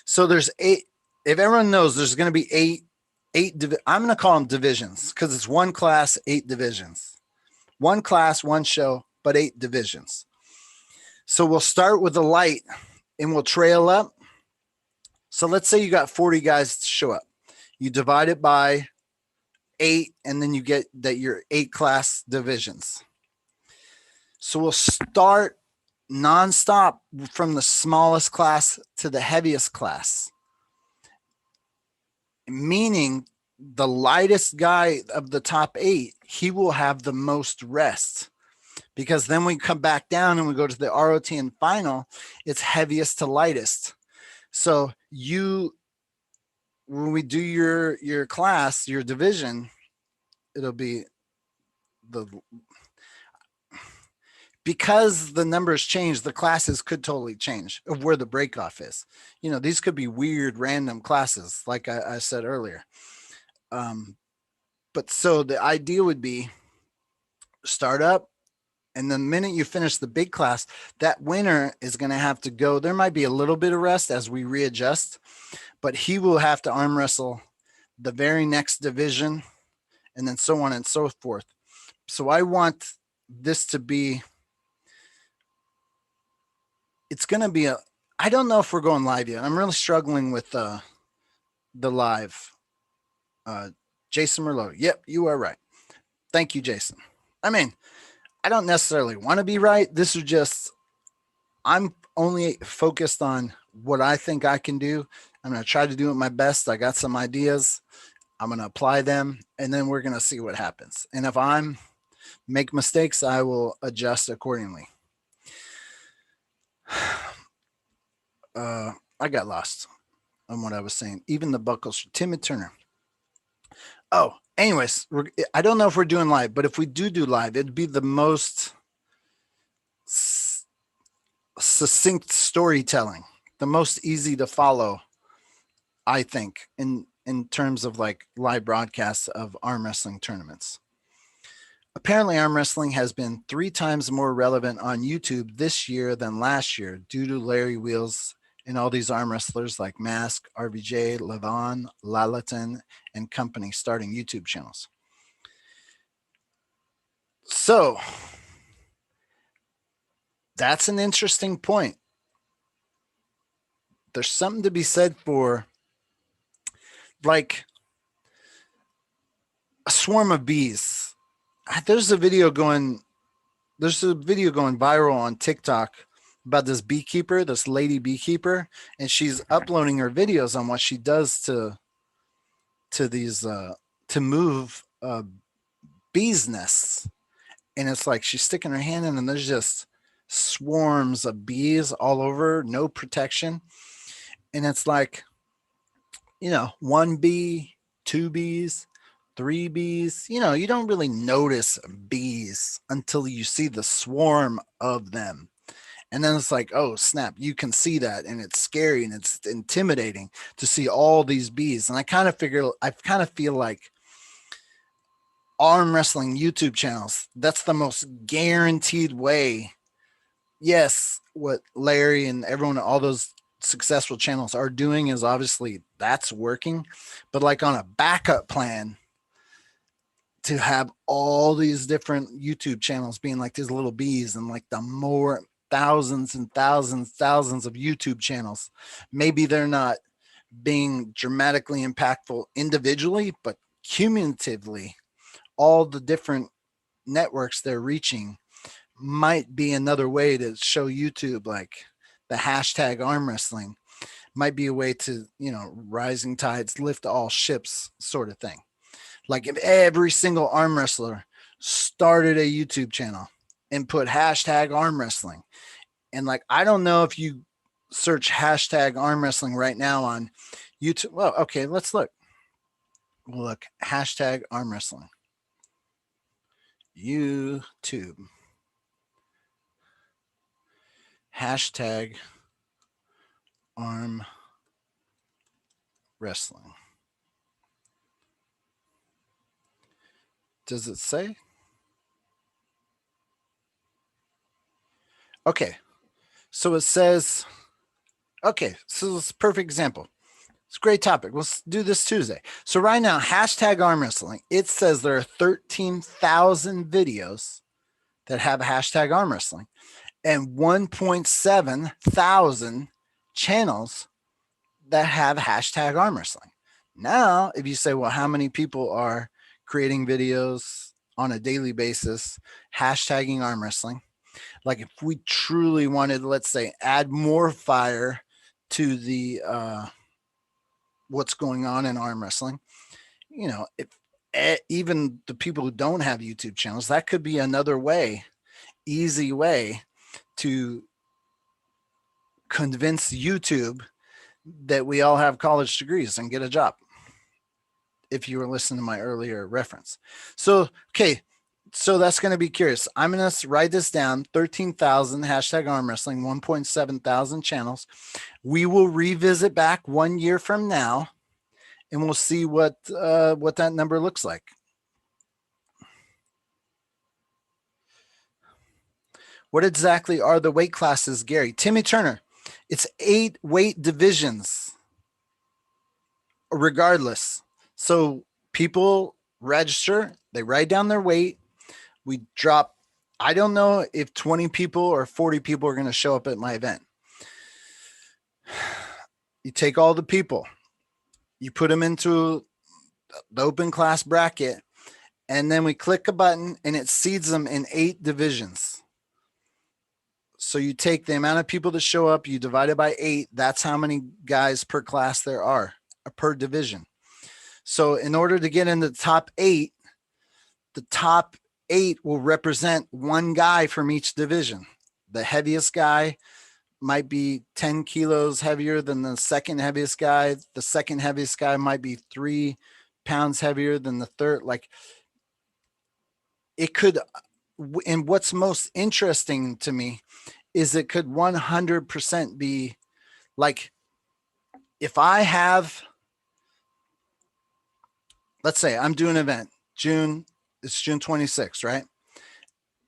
So there's 8. If everyone knows, there's going to be I'm going to call them divisions because it's one class, 8 divisions. One class, one show, but 8 divisions. So we'll start with the light and we'll trail up. So let's say you got 40 guys to show up. You divide it by 8, and then you get that you're 8 class divisions. So we'll start nonstop from the smallest class to the heaviest class, meaning the lightest guy of the top 8, he will have the most rest, because then we come back down and we go to the ROTN final, it's heaviest to lightest. So when we do your class, your division, it'll be because the numbers change, the classes could totally change of where the break off is. These could be weird random classes, like I said earlier. But so the idea would be start up, and the minute you finish the big class, that winner is going to have to go. There might be a little bit of rest as we readjust, but he will have to arm wrestle the very next division, and then so on and so forth. So I want this to be, it's going to be I don't know if we're going live yet. I'm really struggling with the live. Jason Merlot. Yep, you are right. Thank you, Jason. I mean, I don't necessarily want to be right. This is just, I'm only focused on what I think I can do. I'm going to try to do it my best. I got some ideas. I'm going to apply them, and then we're going to see what happens. And if I'm make mistakes, I will adjust accordingly. I got lost on what I was saying. Even the buckles, Timid Turner. Oh, anyways, I don't know if we're doing live, but if we do live, it'd be the most succinct storytelling, the most easy to follow, I think, in terms of like live broadcasts of arm wrestling tournaments. Apparently, arm wrestling has been 3 times more relevant on YouTube this year than last year due to Larry Wheels and all these arm wrestlers like Mask, RVJ, Levon, Lalaton, and company starting YouTube channels. So that's an interesting point. There's something to be said for like a swarm of bees. There's a video going viral on TikTok about this beekeeper, this lady beekeeper, and she's uploading her videos on what she does to these to move bees nests. And it's like she's sticking her hand in and there's just swarms of bees all over, no protection. And it's like, 1 bee, 2 bees, 3 bees. You don't really notice bees until you see the swarm of them. And then it's like, oh, snap, you can see that. And it's scary and it's intimidating to see all these bees. And I kind of feel like arm wrestling YouTube channels, that's the most guaranteed way. Yes, what Larry and everyone, all those successful channels are doing is obviously that's working, but like on a backup plan to have all these different YouTube channels being like these little bees, and like the more thousands and thousands of YouTube channels, maybe they're not being dramatically impactful individually, but cumulatively, all the different networks they're reaching might be another way to show YouTube like the hashtag arm wrestling might be a way to, rising tides lift all ships sort of thing. Like if every single arm wrestler started a YouTube channel and put hashtag arm wrestling, and like, I don't know if you search hashtag arm wrestling right now on YouTube. Well, okay, let's look. Look, hashtag arm wrestling. YouTube. Hashtag arm wrestling. Does it say? Okay. So it says, okay, so it's a perfect example. It's a great topic. We'll do this Tuesday. So right now, hashtag arm wrestling, it says there are 13,000 videos that have hashtag arm wrestling and 1.7 thousand channels that have hashtag arm wrestling. Now, if you say, well, how many people are creating videos on a daily basis, hashtagging arm wrestling? Like if we truly wanted, let's say, add more fire to the what's going on in arm wrestling, you know, if even the people who don't have YouTube channels, that could be another way, easy way to convince YouTube that we all have college degrees and get a job. If you were listening to my earlier reference. So, okay. So that's going to be curious. I'm going to write this down, 13,000 hashtag arm wrestling, 1.7 thousand channels. We will revisit back 1 year from now and we'll see what that number looks like. What exactly are the weight classes, Gary? Timmy Turner, it's 8 weight divisions regardless. So people register, they write down their weight. We drop, I don't know if 20 people or 40 people are going to show up at my event. You take all the people, you put them into the open class bracket, and then we click a button and it seeds them in 8 divisions. So you take the amount of people that show up, you divide it by 8. That's how many guys per class there are, per division. So in order to get into the top 8, the top 8 will represent one guy from each division. The heaviest guy might be 10 kilos heavier than the second heaviest guy. The second heaviest guy might be 3 pounds heavier than the third. Like it could, and what's most interesting to me is it could 100% be like, if I have, let's say I'm doing an event, it's June 26th, right?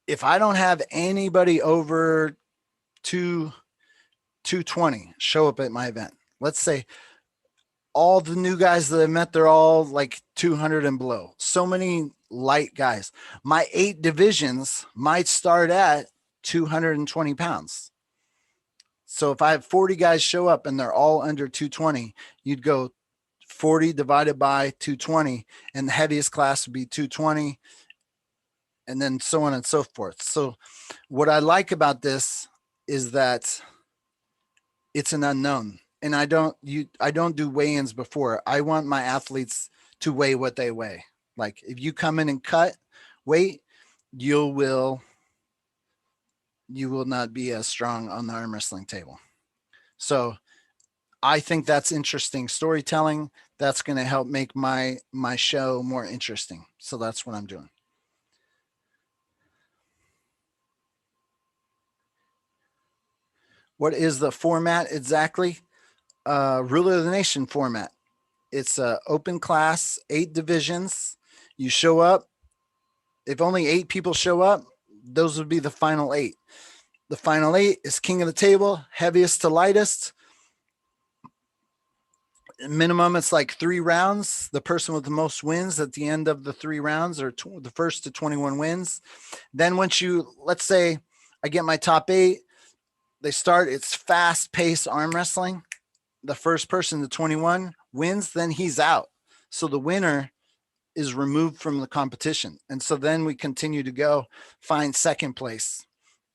If I don't have anybody over 220 show up at my event, let's say all the new guys that I met, they're all like 200 and below. So many light guys. My 8 divisions might start at 220 pounds. So if I have 40 guys show up and they're all under 220, you'd go 40 divided by 220, and the heaviest class would be 220, and then so on and so forth. So what I like about this is that it's an unknown, and I don't do weigh-ins before. I want my athletes to weigh what they weigh. Like if you come in and cut weight, you will not be as strong on the arm wrestling table. So I think that's interesting storytelling. That's going to help make my show more interesting. So that's what I'm doing. What is the format exactly? Ruler of the Nation format. It's a open class, 8 divisions. You show up. If only 8 people show up, those would be the final 8. The final 8 is king of the table, heaviest to lightest. Minimum, it's like 3 rounds. The person with the most wins at the end of the 3 rounds, or the first to 21 wins. Then once you, let's say I get my top 8, they start, it's fast paced arm wrestling. The first person to 21 wins, then he's out. So the winner is removed from the competition. And so then we continue to go find second place,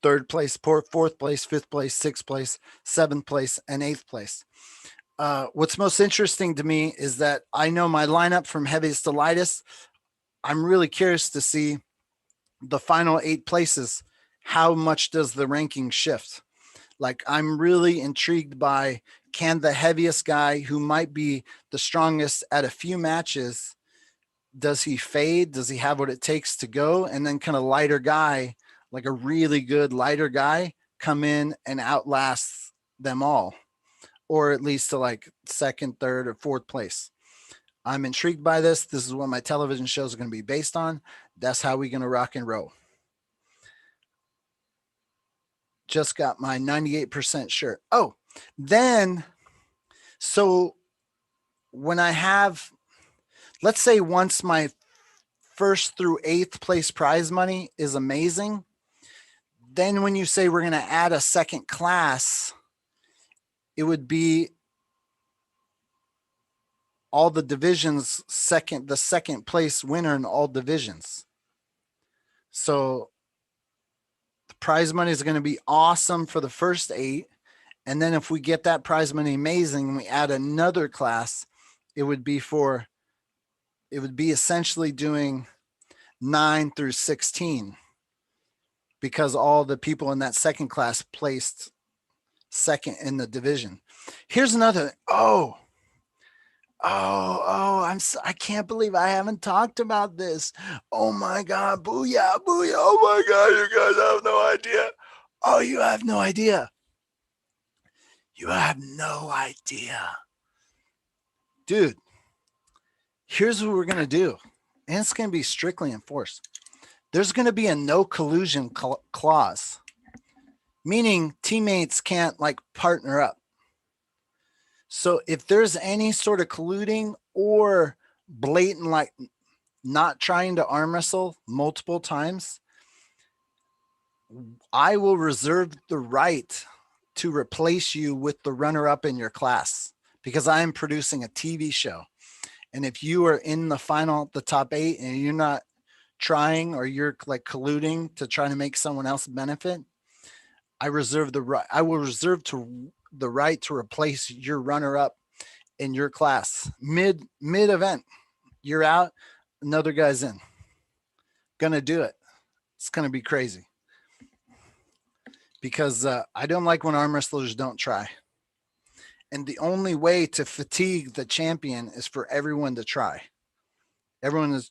third place, fourth place, fifth place, sixth place, seventh place, and eighth place. What's most interesting to me is that I know my lineup from heaviest to lightest. I'm really curious to see the final 8 places. How much does the ranking shift? Like I'm really intrigued by, can the heaviest guy who might be the strongest at a few matches, does he fade? Does he have what it takes to go? And then kind of lighter guy, like a really good lighter guy, come in and outlast them all, or at least to like second, third, or fourth place. I'm intrigued by this. This is what my television shows are going to be based on. That's how we're going to rock and roll. just got my 98% shirt. Oh, then, so when I have, let's say once my first through eighth place prize money is amazing, then when you say we're going to add a second class, it would be all the divisions, the second place winner in all divisions. So the prize money is going to be awesome for the first 8. And then if we get that prize money amazing and we add another class, it would be essentially doing 9 through 16, because all the people in that second class placed second in the division. Here's another. I can't believe I haven't talked about this. Oh my God. Booyah, booyah. Oh my God. You guys have no idea. Oh, you have no idea. You have no idea. Dude, here's what we're going to do. And it's going to be strictly enforced. There's going to be a no collusion clause, meaning teammates can't like partner up. So if there's any sort of colluding or blatant, like not trying to arm wrestle multiple times, I will reserve the right to replace you with the runner-up in your class, because I am producing a TV show. And if you are in the final, the top 8, and you're not trying, or you're like colluding to try to make someone else benefit, I reserve the right. I will reserve the right to replace your runner-up in your class mid event. You're out, another guy's in. Gonna do it. It's gonna be crazy, because I don't like when arm wrestlers don't try. And the only way to fatigue the champion is for everyone to try. Everyone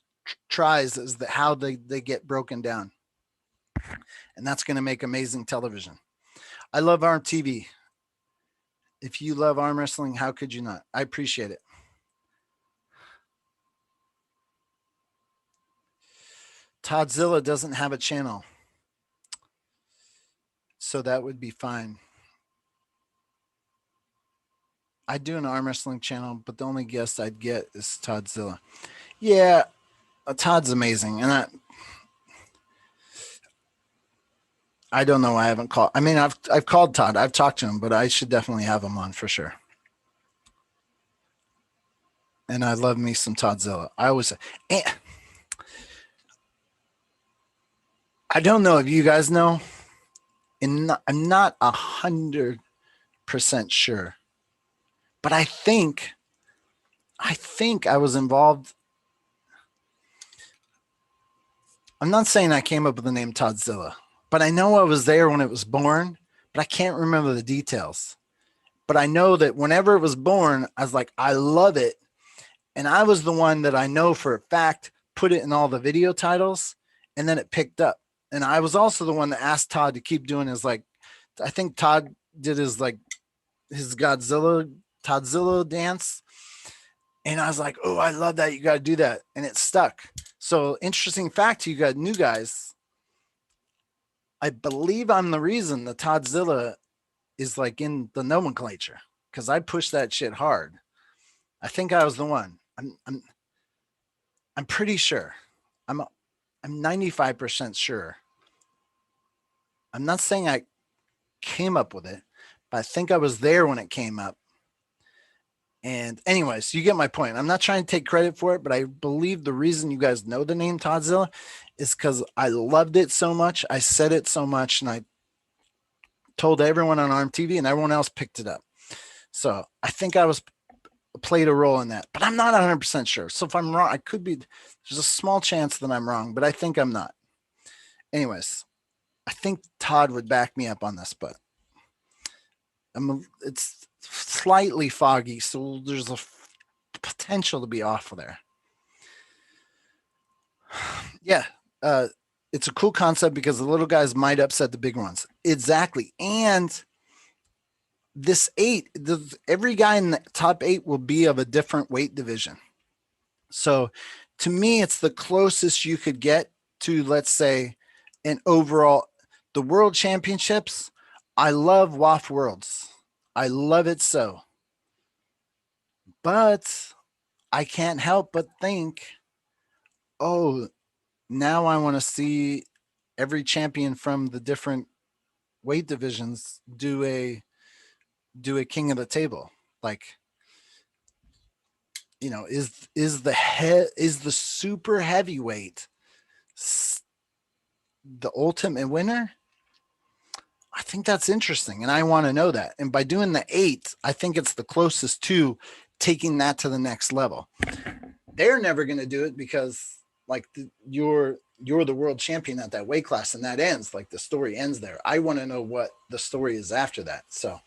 tries is how they get broken down. And that's going to make amazing television. I love ARMTV. If you love arm wrestling, how could you not? I appreciate it. Toddzilla doesn't have a channel, so that would be fine. I'd do an arm wrestling channel, but the only guest I'd get is Toddzilla. Yeah, Todd's amazing. And I don't know why I haven't called. I mean, I've called Todd. I've talked to him, but I should definitely have him on for sure. And I love me some Toddzilla. I always say, I don't know if you guys know, and I'm not 100% sure, but I think I was involved. I'm not saying I came up with the name Toddzilla, but I know I was there when it was born, but I can't remember the details. But I know that whenever it was born, I was like, I love it. And I was the one that I know for a fact put it in all the video titles, and then it picked up. And I was also the one that asked Todd to keep doing his, like, I think Todd did his Toddzilla dance. And I was like, oh, I love that. You got to do that. And it stuck. So interesting fact to you guys, new guys. I believe I'm the reason the Toddzilla is like in the nomenclature, because I pushed that shit hard. I think I was the one. I'm pretty sure. I'm 95% sure. I'm not saying I came up with it, but I think I was there when it came up. And anyways, you get my point. I'm not trying to take credit for it, but I believe the reason you guys know the name Toddzilla is because I loved it so much. I said it so much, and I told everyone on ARMTV, and everyone else picked it up. So I think I played a role in that, but I'm not 100% sure. So if I'm wrong, I could be. There's a small chance that I'm wrong, but I think I'm not. Anyways, I think Todd would back me up on this, but it's slightly foggy, so there's a potential to be off there. Yeah, it's a cool concept because the little guys might upset the big ones. Exactly. And this 8, every guy in the top 8 will be of a different weight division. So to me, it's the closest you could get to, let's say, an overall, the world championships I love WAF Worlds. I love it so. But I can't help but think, oh, now I want to see every champion from the different weight divisions do a king of the table. Like, you know, is the super heavyweight the ultimate winner? I think that's interesting, and I want to know that. And by doing the 8, I think it's the closest to taking that to the next level. They're never going to do it because, like, you're the world champion at that weight class, and that ends. Like, the story ends there. I want to know what the story is after that. So,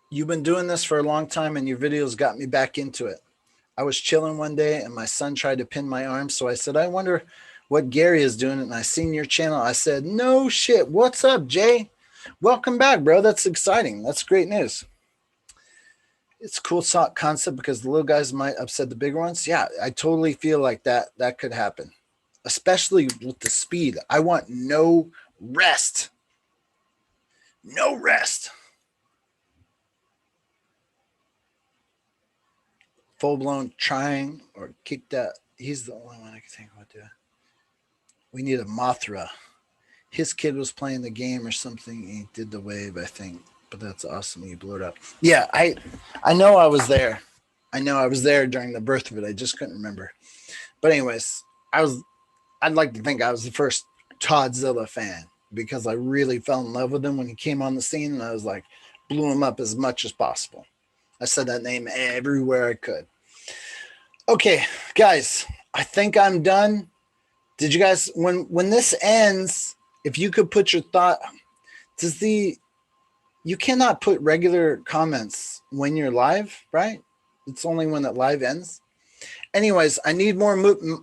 you've been doing this for a long time, and your videos got me back into it. I was chilling one day and my son tried to pin my arm. So I said, I wonder what Gary is doing. And I seen your channel. I said, no shit. What's up, Jay? Welcome back, bro. That's exciting. That's great news. It's a cool concept because the little guys might upset the bigger ones. Yeah, I totally feel like that could happen, especially with the speed. I want no rest. No rest. Full-blown trying or kick that. He's the only one I can think about doing. We need a Mothra. His kid was playing the game or something. He did the wave, I think. But that's awesome. He blew it up. Yeah, I know I was there. I know I was there during the birth of it. I just couldn't remember. But anyways, I'd like to think I was the first Toddzilla fan because I really fell in love with him when he came on the scene, and I was like, blew him up as much as possible. I said that name everywhere I could. Okay, guys, I think I'm done. Did you guys, when this ends, if you could put your thought, you cannot put regular comments when you're live, right? It's only when that live ends. Anyways, I need more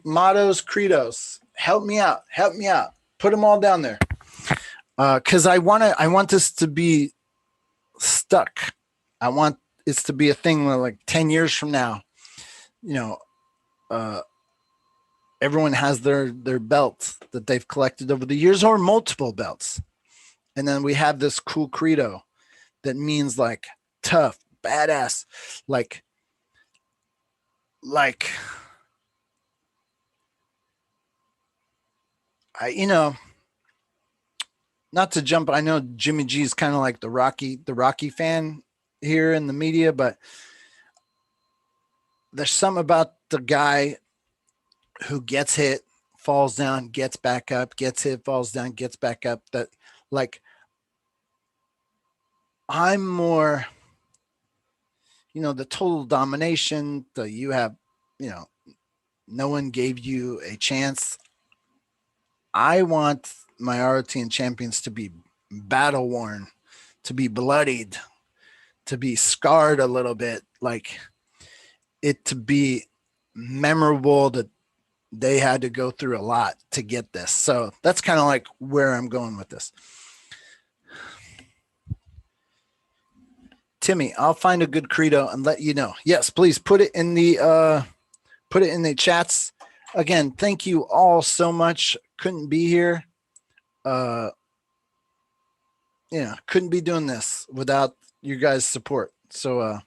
mottos, credos. Help me out. Help me out. Put them all down there. Because I want this to be stuck. I want it to be a thing like 10 years from now, you know, everyone has their belt that they've collected over the years, or multiple belts. And then we have this cool credo that means like tough, badass, like you know, not to jump. I know Jimmy G is kind of like the Rocky fan here in the media, but there's something about the guy who gets hit, falls down, gets back up, gets hit, falls down, gets back up. That, like, I'm more, you know, the total domination, you have, you know, no one gave you a chance. I want my ROTN champions to be battle worn, to be bloodied, to be scarred a little bit, like it to be memorable that they had to go through a lot to get this. So that's kind of like where I'm going with this. Timmy, I'll find a good credo and let you know. Yes, please put it in the chats. Again, thank you all so much. Couldn't be here. Couldn't be doing this without you guys' support. So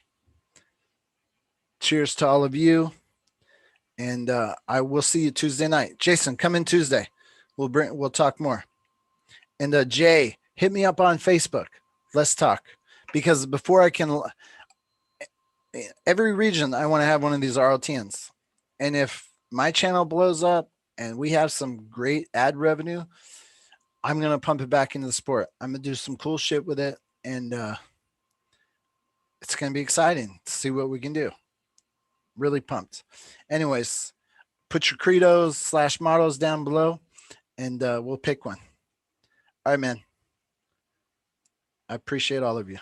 cheers to all of you. And I will see you Tuesday night. Jason, come in Tuesday. We'll talk more. And Jay, hit me up on Facebook. Let's talk. Because before I can, every region, I want to have one of these ROTNs. And if my channel blows up and we have some great ad revenue, I'm going to pump it back into the sport. I'm going to do some cool shit with it. And it's going to be exciting to see what we can do. Really pumped. Anyways, put your credos / mottos down below and we'll pick one. All right, man. I appreciate all of you.